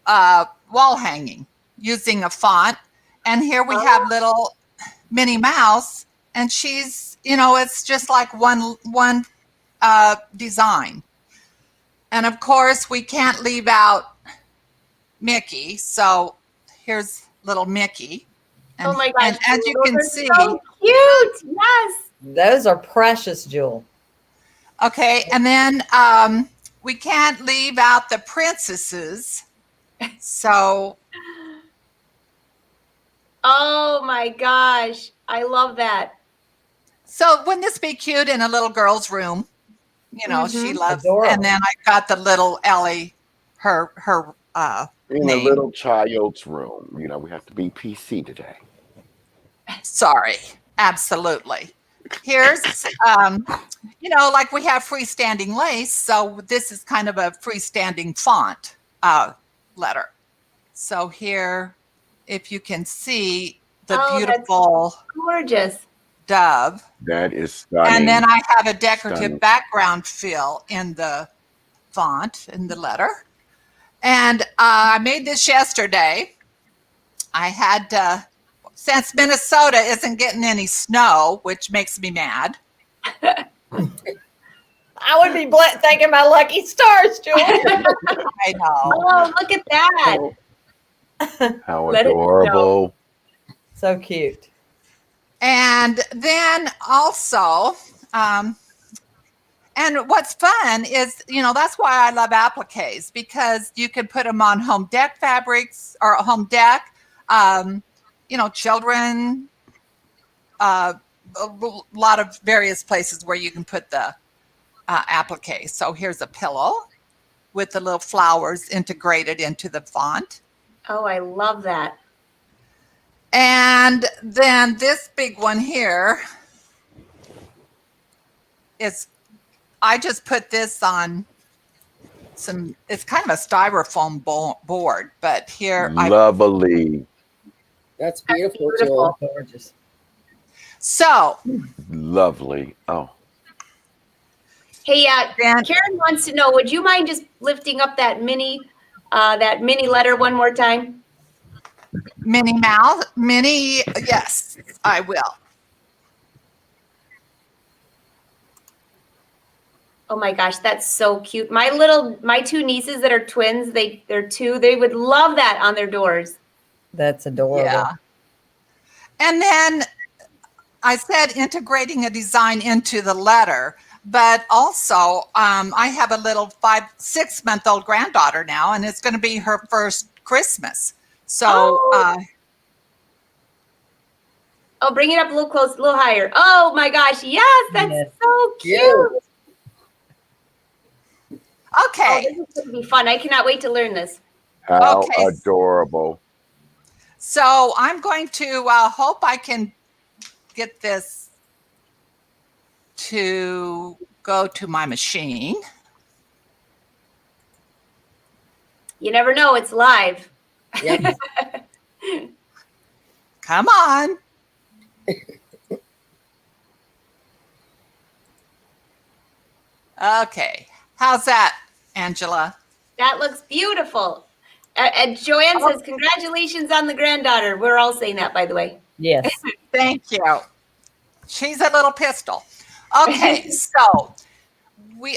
wall hanging using a font. And here we have little Minnie Mouse, and she's, you know, it's just like one design. And of course, we can't leave out Mickey. So here's little Mickey. And, Oh my gosh. and as you Jewel, can those are see, so cute. Yes. Those are precious, Jewel. okay, and then we can't leave out the princesses. So Oh my gosh. I love that. So wouldn't this be cute in a little girl's room? You know, she loves. Adorable. And then I got the little Ellie, her In a name. little child's room. You know, we have to be PC today. Sorry, absolutely. Here's, you know, like we have freestanding lace, so this is kind of a freestanding font letter. So here, if you can see the Oh, that's beautiful gorgeous. dove. That is stunning. And then I have a decorative Stunning. background fill in the font, in the letter. And I made this yesterday. I had, since Minnesota isn't getting any snow, which makes me mad, I would be thanking my lucky stars, Julie. I know. Oh, look at that. How Let us know. adorable. So cute. And then also, and what's fun is, that's why I love appliques, because you can put them on home deck fabrics or home deck, children, a lot of various places where you can put the applique. So here's a pillow with the little flowers integrated into the font. Oh, I love that. And then this big one here is, I just put this on it's kind of a styrofoam board, but here Lovely. That's beautiful, Beautiful. Jewel. Gorgeous. So, Lovely. Oh, Hey, Dan, Karen wants to know, would you mind just lifting up that mini letter one more time? yes, I will. Oh my gosh, that's so cute. My two nieces that are twins, they're two, they would love that on their doors. That's adorable. Yeah. And then I said integrating a design into the letter, but also I have a little 6-month-old granddaughter now, and it's going to be her first Christmas. So, bring it up a little close, a little higher. Oh my gosh, yes, that's Yes. so cute. Cute. okay. Oh, this is going to be fun. I cannot wait to learn this. how Okay. adorable. So I'm going to hope I can get this to go to my machine. You never know, it's live. Yep. Come on. Okay. How's that, Angela? That looks beautiful. And Joanne says, congratulations on the granddaughter. We're all saying that, by the way. Yes. Thank you. She's a little pistol. Okay, so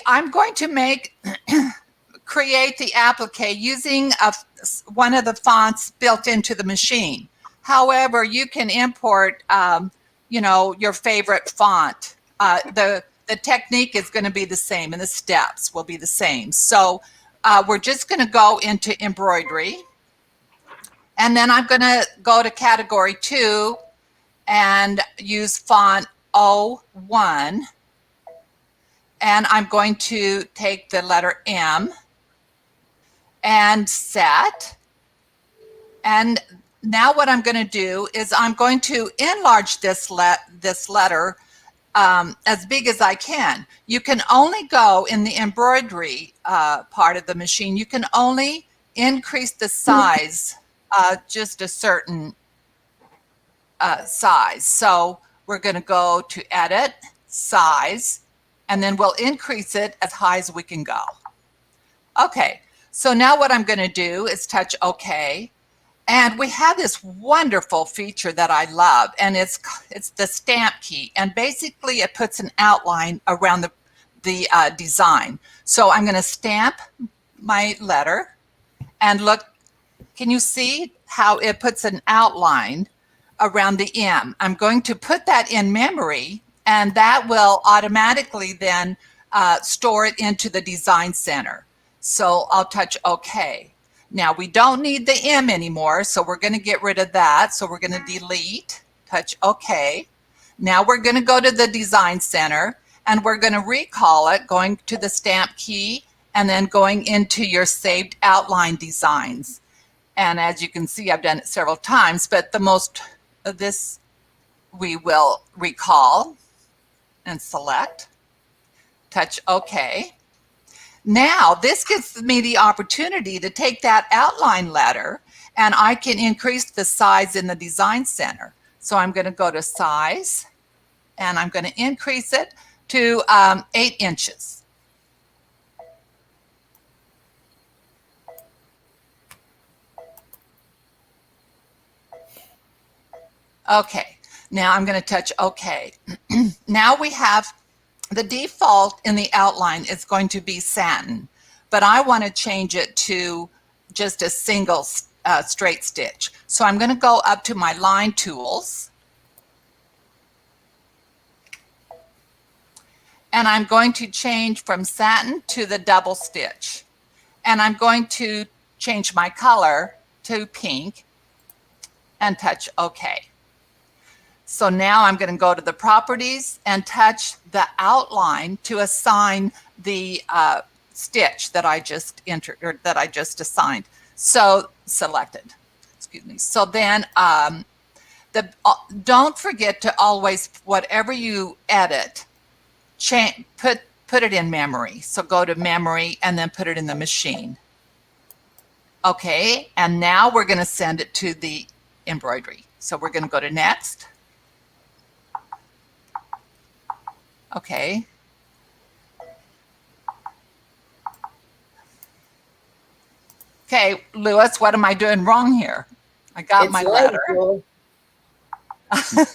I'm going to create the applique using one of the fonts built into the machine. However, you can import, your favorite font. The technique is going to be the same, and the steps will be the same. So we're just going to go into embroidery, and then I'm going to go to category 2 and use font 01. And I'm going to take the letter M and set. And now what I'm going to do is I'm going to enlarge this letter as big as I can. You can only go in the embroidery part of the machine. You can only increase the size just a certain size. So we're going to go to edit, size, and then we'll increase it as high as we can go. Okay, so now what I'm going to do is touch OK. And we have this wonderful feature that I love, and it's the stamp key. And basically it puts an outline around the design. So I'm going to stamp my letter, and look, can you see how it puts an outline around the M? I'm going to put that in memory, and that will automatically then store it into the design center. So I'll touch OK. Now we don't need the M anymore, so we're going to get rid of that. So we're going to delete, touch OK. Now we're going to go to the design center, and we're going to recall it, going to the stamp key and then going into your saved outline designs. And as you can see, I've done it several times, but the most of this we will recall and select, touch OK. Now this gives me the opportunity to take that outline letter, and I can increase the size in the design center. So I'm going to go to size, and I'm going to increase it to 8 inches. Okay, now I'm going to touch OK. Now we have the default in the outline is going to be satin, but I want to change it to just a single straight stitch. So I'm going to go up to my line tools, and I'm going to change from satin to the double stitch. And I'm going to change my color to pink and touch OK. So now I'm going to go to the properties and touch the outline to assign the stitch that I just entered, or that I just assigned. So selected, excuse me. So then don't forget to always, whatever you edit, put it in memory. So go to memory and then put it in the machine. Okay, and now we're going to send it to the embroidery. So we're going to go to next. Okay. Okay, Lewis, what am I doing wrong here? I got It's my right, letter. Jewel.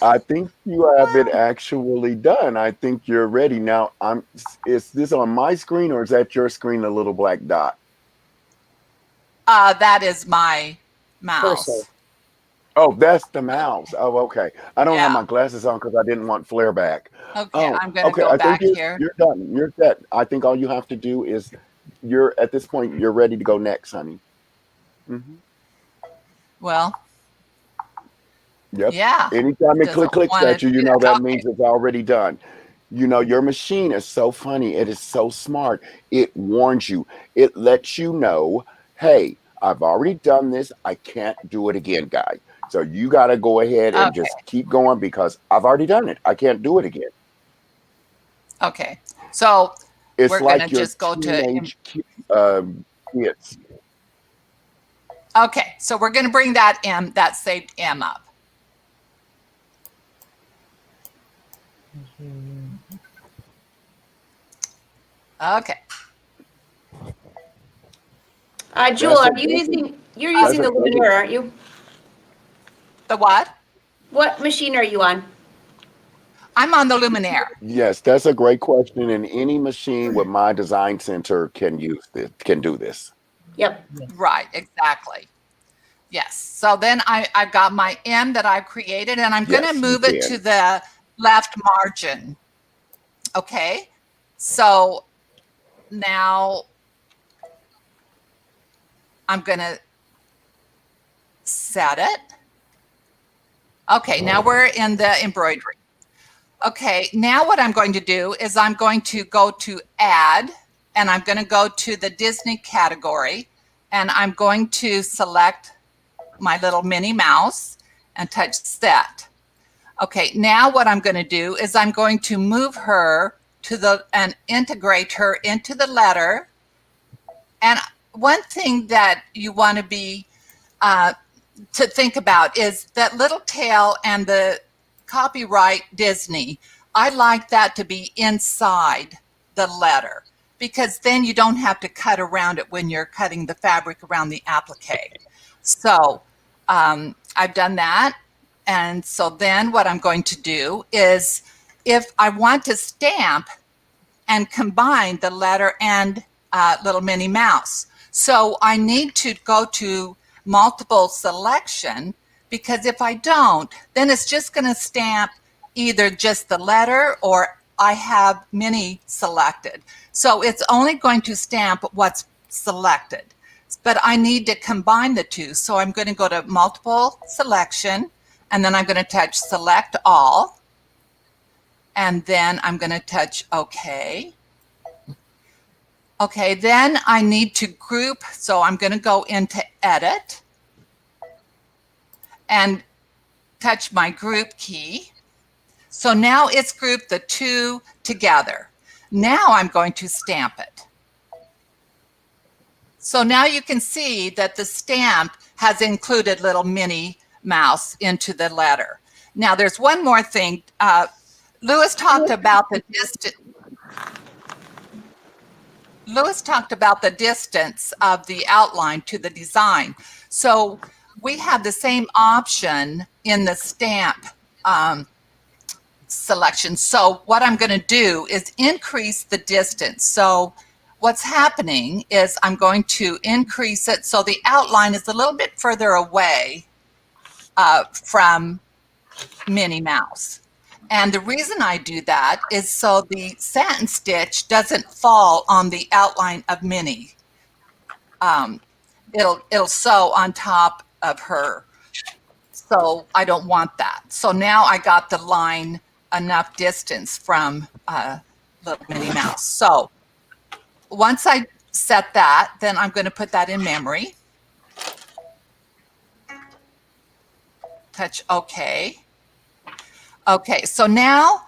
I think you have it actually done. I think you're ready now. Is this on my screen or is that your screen, the little black dot? That is my mouse. Cursor. Oh, that's the mouse. Oh, okay. I don't have Yeah. my glasses on because I didn't want flare back. Okay, Oh, I'm going to okay. go I back think here. you're done. You're set. I think all you have to do is at this point, you're ready to go next, honey. Mm-hmm. Well, Yep. yeah. Anytime it Doesn't clicks wanna at you, do know that okay. means it's already done. You know, your machine is so funny. It is so smart. It warns you. It lets you know, hey, I've already done this. I can't do it again, guy. So you got to go ahead and Okay. just keep going because I've already done it. I can't do it again. Okay. So It's we're like going to your just go to, teenage kids. okay. So we're going to bring that saved M up. Okay. Jewel, That's are you using? You're that's using the a- Luminaire, aren't you? The what? What machine are you on? I'm on the Luminaire. Yes, that's a great question. And any machine with my design center can do this. Yep. Right, exactly. Yes. So then I've got my M that I've created, and I'm going to Yes, you move it can. to the left margin. Okay. So now I'm going to set it. Okay, now we're in the embroidery. Okay, now what I'm going to do is I'm going to go to add, and I'm going to go to the Disney category, and I'm going to select my little Minnie Mouse and touch set. Okay, now what I'm going to do is I'm going to move her and integrate her into the letter. And one thing that you want to be to think about is that little tail and the copyright Disney. I like that to be inside the letter because then you don't have to cut around it when you're cutting the fabric around the applique. So I've done that. And so then what I'm going to do is if I want to stamp and combine the letter and little Minnie Mouse. So I need to go to multiple selection because if I don't, then it's just going to stamp either just the letter or I have Minnie selected. So it's only going to stamp what's selected, but I need to combine the two. So I'm going to go to multiple selection and then I'm going to touch select all. And then I'm going to touch OK. Okay, then I need to group. So I'm going to go into edit and touch my group key. So now it's grouped the two together. Now I'm going to stamp it. So now you can see that the stamp has included little Minnie Mouse into the letter. Now there's one more thing. Lewis talked about the distance. Lewis talked about the distance of the outline to the design. So we have the same option in the stamp selection. So what I'm going to do is increase the distance. So what's happening is I'm going to increase it so the outline is a little bit further away from Minnie Mouse. And the reason I do that is so the satin stitch doesn't fall on the outline of Minnie. It'll sew on top of her. So I don't want that. So now I got the line enough distance from little Minnie Mouse. So once I set that, then I'm going to put that in memory. Touch OK. Okay, so now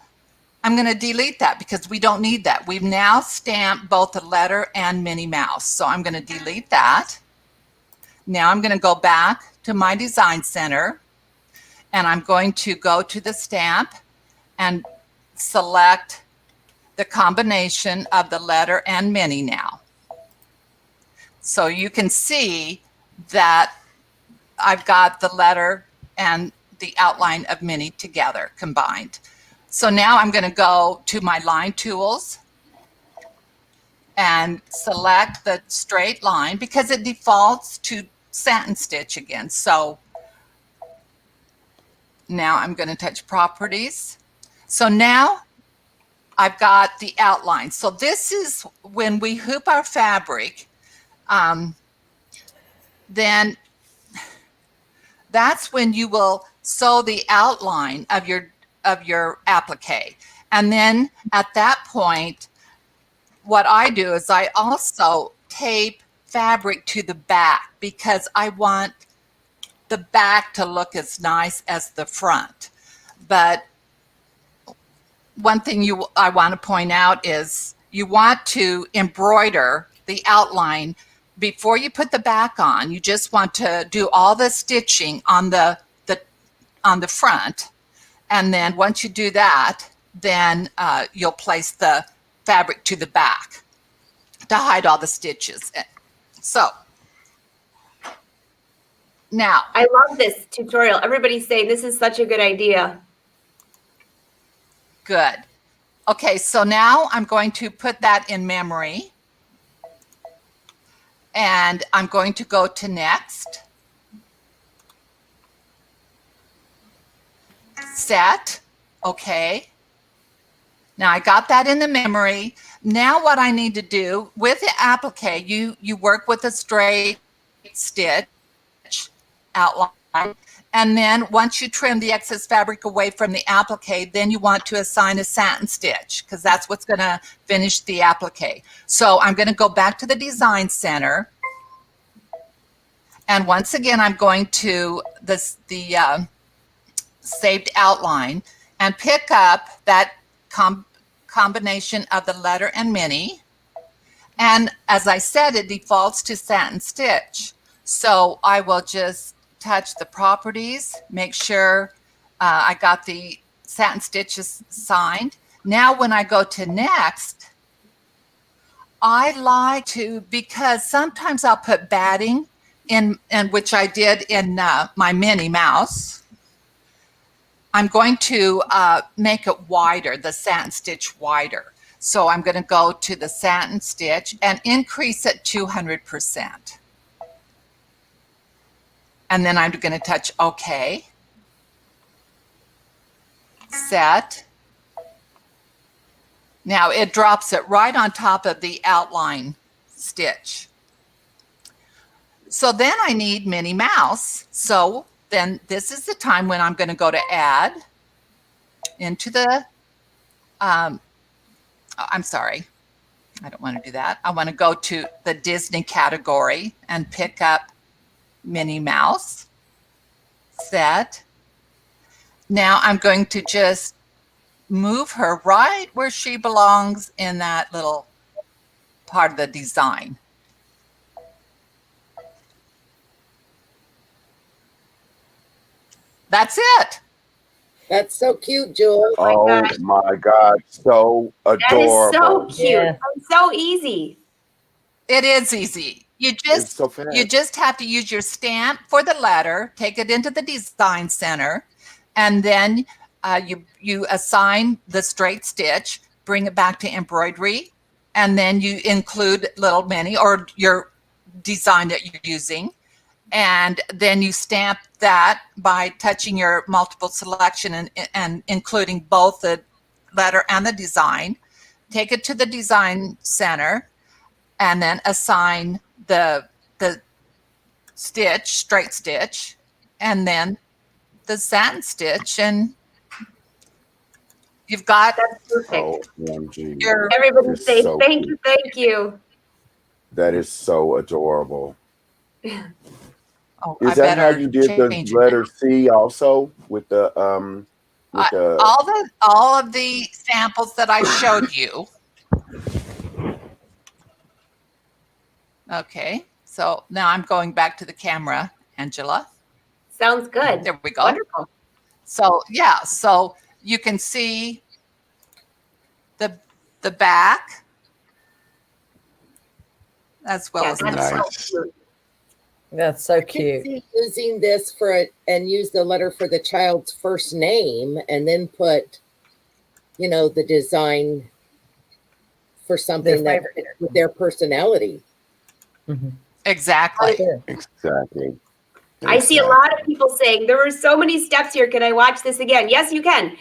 I'm going to delete that because we don't need that. We've now stamped both the letter and Minnie Mouse. So I'm going to delete that. Now I'm going to go back to my design center and I'm going to go to the stamp and select the combination of the letter and Minnie now. So you can see that I've got the letter and the outline of Minnie together combined. So now I'm going to go to my line tools and select the straight line because it defaults to satin stitch again. So now I'm going to touch properties. So now I've got the outline. So this is when we hoop our fabric, then that's when you will sew the outline of your applique. And then at that point, what I do is I also tape fabric to the back because I want the back to look as nice as the front. But one thing I want to point out is you want to embroider the outline before you put the back on. You just want to do all the stitching on the front, and then once you do that, then you'll place the fabric to the back to hide all the stitches. So now I love this tutorial. Everybody's saying this is such a good idea. good. Okay, so now I'm going to put that in memory, and I'm going to go to next. Set. Okay. Now I got that in the memory. Now what I need to do with the applique, you work with a straight stitch outline, and then once you trim the excess fabric away from the applique, then you want to assign a satin stitch because that's what's going to finish the applique. So I'm going to go back to the design center, and once again I'm going to the saved outline and pick up that combination of the letter and Minnie. And as I said, it defaults to satin stitch. So I will just touch the properties, make sure I got the satin stitches signed. Now when I go to next, I like to, because sometimes I'll put batting in, and which I did in my Minnie Mouse. I'm going to make it wider, the satin stitch wider. So I'm going to go to the satin stitch and increase it 200%. And then I'm going to touch OK. Set. Now it drops it right on top of the outline stitch. So then I need Minnie Mouse. So then this is the time when I'm going to go to add into the, I'm sorry, I don't want to do that. I want to go to the Disney category and pick up Minnie Mouse. Set. Now I'm going to just move her right where she belongs in that little part of the design. That's it. That's so cute, Jewel. Oh gosh. my God, so That is adorable. so cute. Yeah. And so easy. It is easy. You It's just so fast. you just have to use your stamp for the letter, take it into the design center, and then you assign the straight stitch, bring it back to embroidery, and then you include little mini or your design that you're using. And then you stamp that by touching your multiple selection and including both the letter and the design. Take it to the design center and then assign the stitch, straight stitch, and then the satin stitch, and you've got That's perfect. Oh, OMG. your Everybody It's say so thank cute. you, thank you. That is so adorable. oh, Is I that how better you did the change it. letter C also with the All of the samples that I showed you. Okay, so now I'm going back to the camera, Angela. Sounds good. There we go. Wonderful. So yeah, so you can see the back as well Yeah, as the that's front. Nice. so cute. That's so I can cute. see using this and use the letter for the child's first name and then put, the design for something that favorite. with their personality. Exactly. Sure. Exactly. I see a lot of people saying there were so many steps here. Can I watch this again? Yes, you can.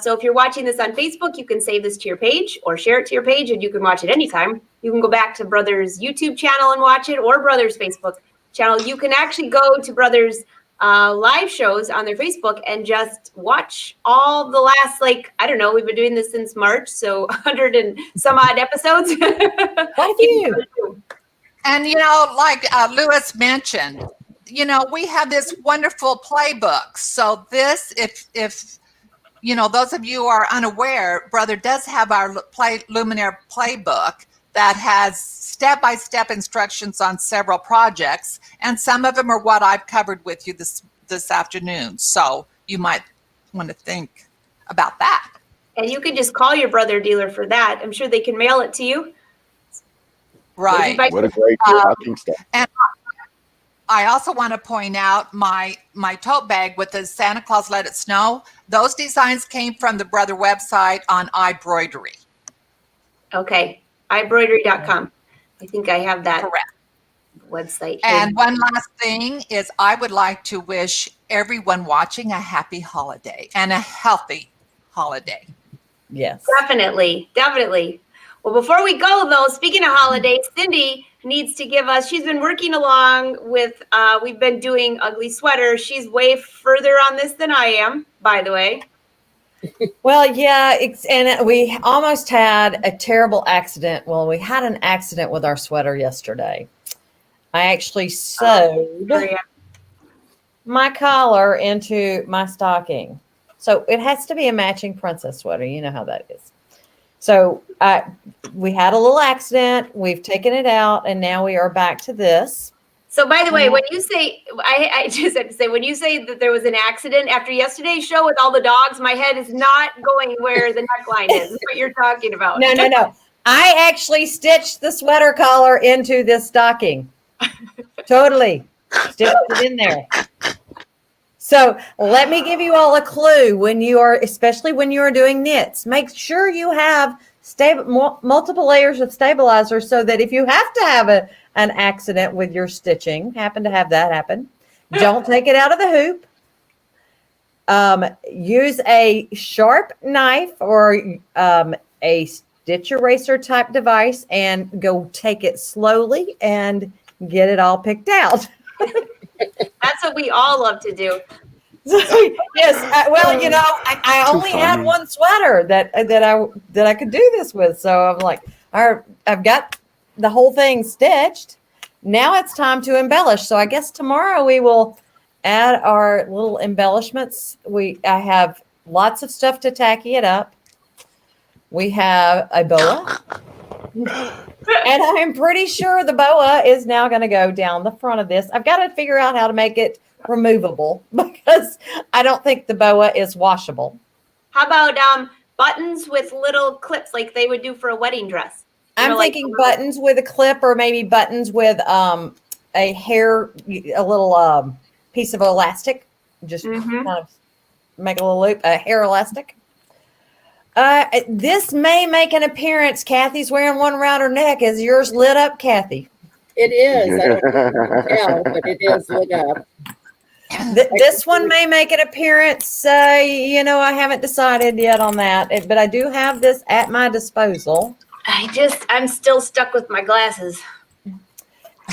So if you're watching this on Facebook, you can save this to your page or share it to your page, and you can watch it anytime. You can go back to Brother's YouTube channel and watch it, or Brother's Facebook channel. You can actually go to Brother's live shows on their Facebook and just watch all the last, I don't know, we've been doing this since March, so 100 and some odd episodes. Thank you. And like Lewis mentioned, we have this wonderful playbook. So this, if those of you who are unaware, Brother does have our Luminaire playbook that has step-by-step instructions on several projects, and some of them are what I've covered with you this afternoon. So you might want to think about that. And you can just call your Brother dealer for that. I'm sure they can mail it to you. Right. Maybe by- What a great stocking stuff. And I also want to point out my tote bag with the Santa Claus Let It Snow. Those designs came from the Brother website on iBroidery. Okay, iBroidery.com. I think I have that Correct. website. And one last thing is I would like to wish everyone watching a happy holiday and a healthy holiday. Yes. Definitely. Well, before we go, though, speaking of holidays, Cindy needs to give us, she's been working along with, we've been doing ugly sweaters. She's way further on this than I am, by the way. Well, yeah, and we almost had a terrible accident. Well, we had an accident with our sweater yesterday. I actually sewed my collar into my stocking. So it has to be a matching princess sweater. You know how that is. So we had a little accident. We've taken it out, and now we are back to this. So, by the way, when you say, I just have to say, when you say that there was an accident after yesterday's show with all the dogs, my head is not going where the neckline is. That's what you're talking about. No. I actually stitched the sweater collar into this stocking. Totally. Stitched it in there. So let me give you all a clue especially when you are doing knits. Make sure you have multiple layers of stabilizer so that if you have to have an accident with your stitching, happen to have that happen, don't take it out of the hoop. Use a sharp knife or a stitch eraser type device and go take it slowly and get it all picked out. That's what we all love to do. Yes. I only had one sweater that I could do this with. So I'm like, all right, I've got the whole thing stitched. Now it's time to embellish. So I guess tomorrow we will add our little embellishments. I have lots of stuff to tacky it up. We have a boa. And I'm pretty sure the boa is now going to go down the front of this. I've got to figure out how to make it removable because I don't think the boa is washable. How about buttons with little clips like they would do for a wedding dress? I'm thinking buttons with a clip, or maybe buttons with a little piece of elastic. Just kind of make a little loop, a hair elastic. This may make an appearance. Kathy's wearing one around her neck. Is yours lit up, Kathy? It is. I don't know if you can tell, but it is lit up. This one may make an appearance. I haven't decided yet on that, but I do have this at my disposal. I'm still stuck with my glasses.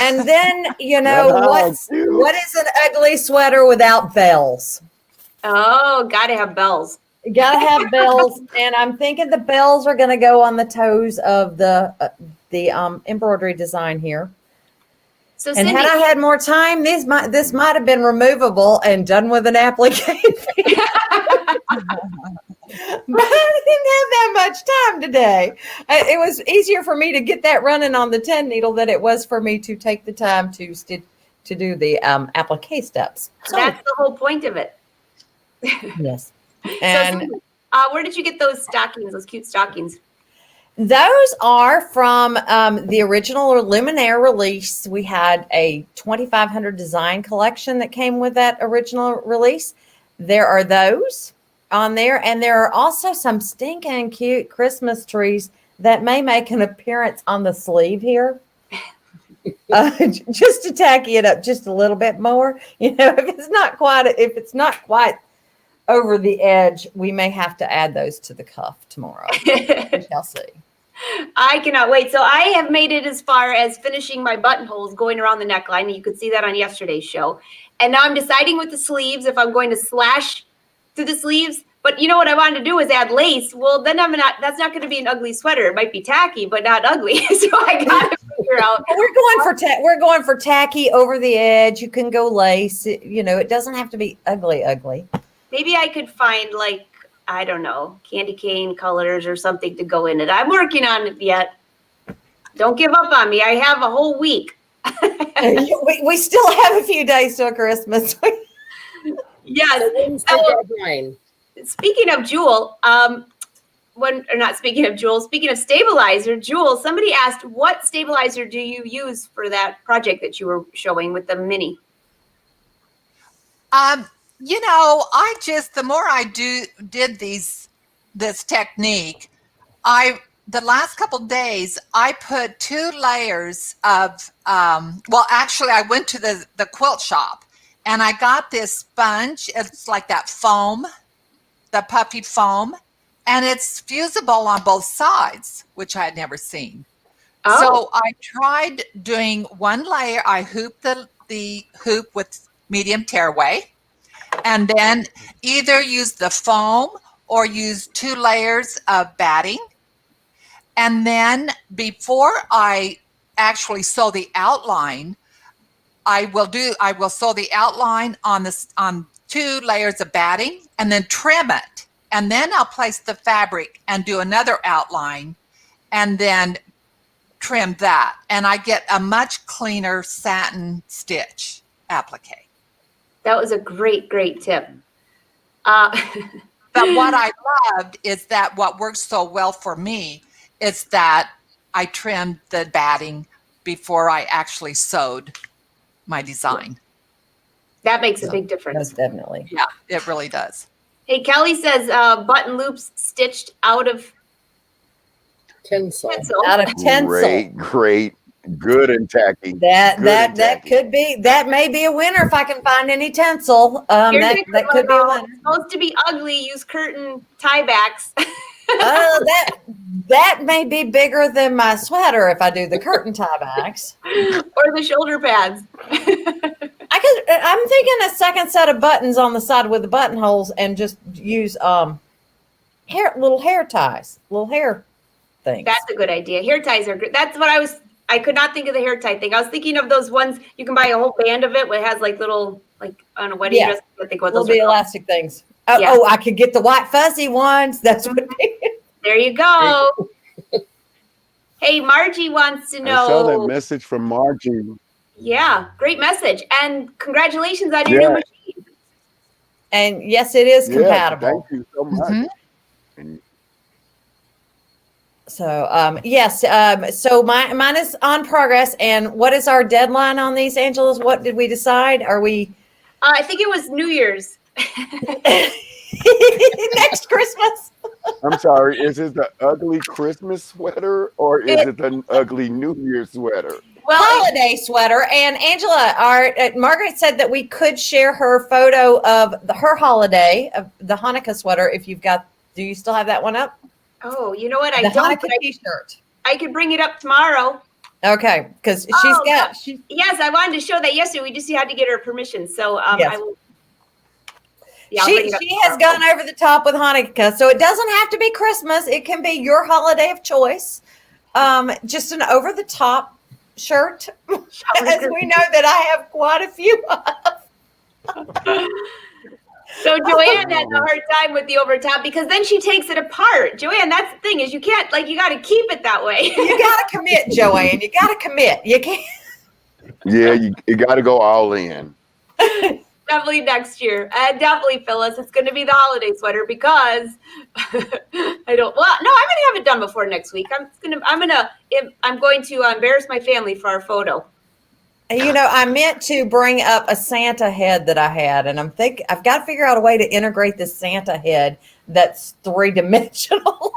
And then, That's cute. what is an ugly sweater without bells? Oh, gotta have bells. You gotta have bells, and I'm thinking the bells are going to go on the toes of the embroidery design here. So And Cindy, had I had more time, this might have been removable and done with an applique. But I didn't have that much time today. It was easier for me to get that running on the 10 needle than it was for me to take the time to do the applique steps. So, that's the whole point of it. yes. So And Cindy, where did you get those stockings, those cute stockings? those are from the original Luminaire release. We had a 2,500 design collection that came with that original release. There are those on there, and there are also some stinking cute Christmas trees that may make an appearance on the sleeve here. Just to tacky it up just a little bit more. If it's not quite over the edge, we may have to add those to the cuff tomorrow. We shall see. I cannot wait. So I have made it as far as finishing my buttonholes going around the neckline. You could see that on yesterday's show. And now I'm deciding with the sleeves if I'm going to slash through the sleeves. But what I wanted to do is add lace. Well, then that's not going to be an ugly sweater. It might be tacky, but not ugly. So I got to figure out. We're going for tacky over the edge. You can go lace. It doesn't have to be ugly. Maybe I could find I don't know, candy cane colors or something to go in it. I'm working on it yet. Don't give up on me. I have a whole week. We still have a few days till Christmas. Yes. When's the deadline? Speaking of Jewel, speaking of stabilizer, Jewel, somebody asked, what stabilizer do you use for that project that you were showing with the mini? The more I did this technique, the last couple days I put 2 layers of actually I went to the quilt shop and I got this sponge. It's like that foam, the puffy foam, and it's fusible on both sides, which I had never seen. Oh. So I tried doing 1 layer. I hooped the hoop with medium tearaway, and then either use the foam or use 2 layers of batting. And then before I actually sew the outline, I will sew the outline on 2 layers of batting and then trim it. And then I'll place the fabric and do another outline and then trim that. And I get a much cleaner satin stitch applique. That was a great, great tip. But what I loved is that what works so well for me is that I trimmed the batting before I actually sewed my design. That makes a big difference. Most definitely. Yeah, it really does. Hey, Kelly says button loops stitched out of Tinsel. Out of tinsel. Great, good and tacky. That could be. That may be a winner if I can find any tinsel. That could be a winner. It's supposed to be ugly. Use curtain tie backs. That may be bigger than my sweater if I do the curtain tie backs or the shoulder pads. I'm thinking a second set of buttons on the side with the buttonholes and just use little hair ties, little hair things. That's a good idea. Hair ties are good. That's what I could not think of the hair tie thing. I was thinking of those ones you can buy a whole band of it where it has little on a wedding dress. I think what those little are elastic things. Oh, I could get the white fuzzy ones. That's what. There you go. Hey, Margie wants to know. I saw that message from Margie. Yeah, great message. And congratulations on your new machine. And yes, it is compatible. Thank you so much. Mm-hmm. So, yes. So mine is on progress. And what is our deadline on these, Angeles? What did we decide? Are we? I think it was New Year's. Next Christmas. I'm sorry, is it the ugly Christmas sweater or is it the ugly New Year sweater? Well, Holiday sweater. And Angela, Margaret said that we could share her photo of her holiday, of the Hanukkah sweater. If you've got, do you still have that one up? oh, you know what? I The don't. Hanukkah But t-shirt. I could bring it up tomorrow. Okay, because Oh, she's Yes, I wanted to show that yesterday. We just had to get her permission. So Yes. I will. Yeah, I'll bring it up she has tomorrow. gone over the top with Hanukkah, so it doesn't have to be Christmas. It can be your holiday of choice. Just an over the top shirt, as we know that I have quite a few of. So Joanne has a hard time with the over top because then she takes it apart. Joanne, that's the thing is you can't you got to keep it that way. You got to commit, Joanne. You got to commit. You can't. Yeah, you got to go all in. Definitely next year. Definitely, Phyllis. It's going to be the holiday sweater because I don't. Well, no, I'm going to have it done before next week. I'm going to embarrass my family for our photo. I meant to bring up a Santa head that I had, and I've got to figure out a way to integrate this Santa head that's 3-dimensional.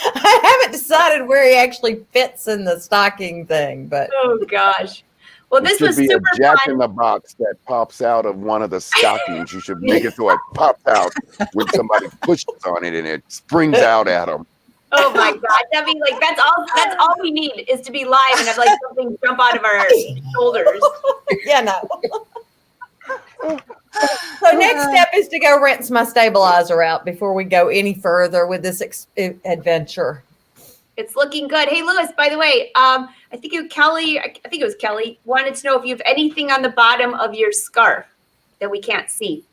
I haven't decided where he actually fits in the stocking thing, but Oh gosh. Well, this It was should be super a Jack fun. in the Box that pops out of one of the stockings. You should make it so it pops out when somebody pushes on it and it springs out at them. Oh my God. That'd be that's all we need is to be live and have something jump out of our shoulders. yeah, no. So next step is to go rinse my stabilizer out before we go any further with this adventure. It's looking good. Hey, Lewis, by the way, I think it was Kelly, wanted to know if you have anything on the bottom of your scarf that we can't see.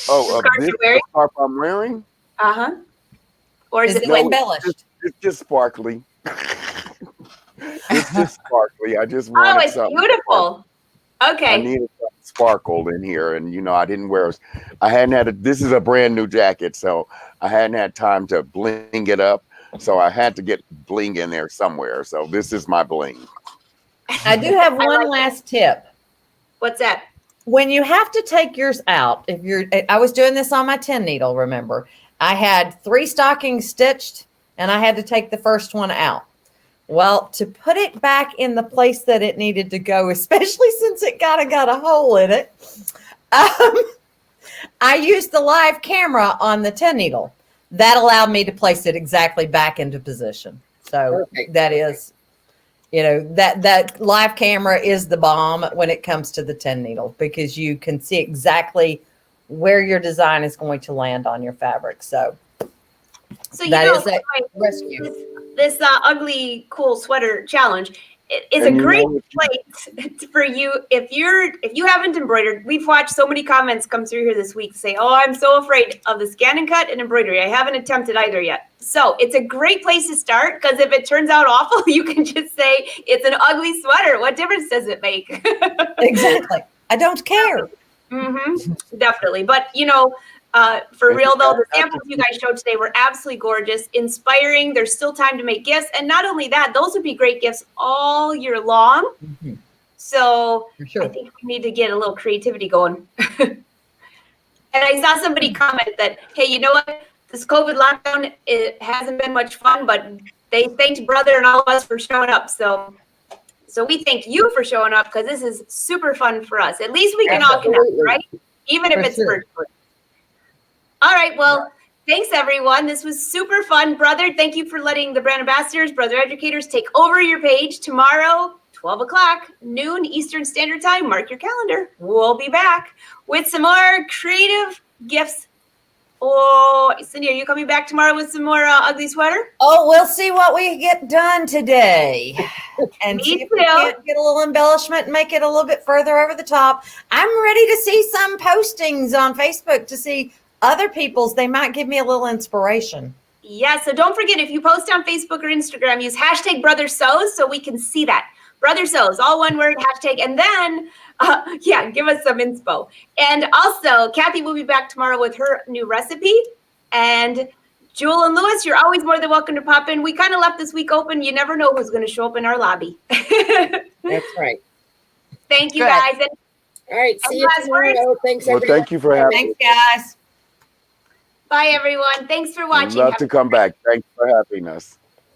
Oh, The scarf this you're wearing? the scarf I'm wearing? Uh-huh. Or is it it embellished? It's just sparkly. It's just sparkly. I just Oh, wanted it's something. beautiful. I Okay. needed something sparkle in here, and I didn't wear. I hadn't had. This is a brand new jacket, so I hadn't had time to bling it up. So I had to get bling in there somewhere. So this is my bling. I do have one last tip. What's that? When you have to take yours out, I was doing this on my 10 needle, remember. I had 3 stockings stitched and I had to take the first one out. Well, to put it back in the place that it needed to go, especially since it got a hole in it, I used the live camera on the 10 needle. That allowed me to place it exactly back into position. So Perfect. that is, that live camera is the bomb when it comes to the 10 needle because you can see exactly where your design is going to land on your fabric. So that is a rescue. This ugly cool sweater challenge is And a you great know place for you if you haven't embroidered. We've watched so many comments come through here this week to say, "Oh, I'm so afraid of the scan and cut and embroidery. I haven't attempted either yet." So it's a great place to start because if it turns out awful, you can just say it's an ugly sweater. What difference does it make? Exactly. I don't care. Mm-hmm. Definitely. But, for And real, though, the that- samples you guys showed today were absolutely gorgeous, inspiring. There's still time to make gifts. And not only that, those would be great gifts all year long. Mhm. So For sure. I think we need to get a little creativity going. And I saw somebody comment that, hey, you know what? This COVID lockdown, it hasn't been much fun, but they thanked Brother and all of us for showing up. So we thank you for showing up because this is super fun for us. At least we can all connect, Absolutely. right? Even if For it's sure. virtual. All right. Well, thanks, everyone. This was super fun. Brother, thank you for letting the brand ambassadors, brother educators, take over your page tomorrow, 12 o'clock, noon Eastern Standard Time. Mark your calendar. We'll be back with some more creative gifts. Oh, Cindy, are you coming back tomorrow with some more ugly sweater? Oh, we'll see what we get done today. And Me see if we too. can't get a little embellishment and make it a little bit further over the top. I'm ready to see some postings on Facebook to see other people's. They might give me a little inspiration. Yeah, so don't forget, if you post on Facebook or Instagram, use hashtag Brother Sews so we can see that. Brother Sews, all one word, hashtag, and then, give us some inspo. And also, Kathy will be back tomorrow with her new recipe. And Jewel and Lewis, you're always more than welcome to pop in. We kind of left this week open. You never know who's going to show up in our lobby. That's right. Thank you, Good. guys. And All right. See Any you last words? tomorrow. Thanks, Well, everyone. thank you for having Thanks, guys. Bye, everyone. Thanks for me. watching. Love Have to a come back. Thanks for having us.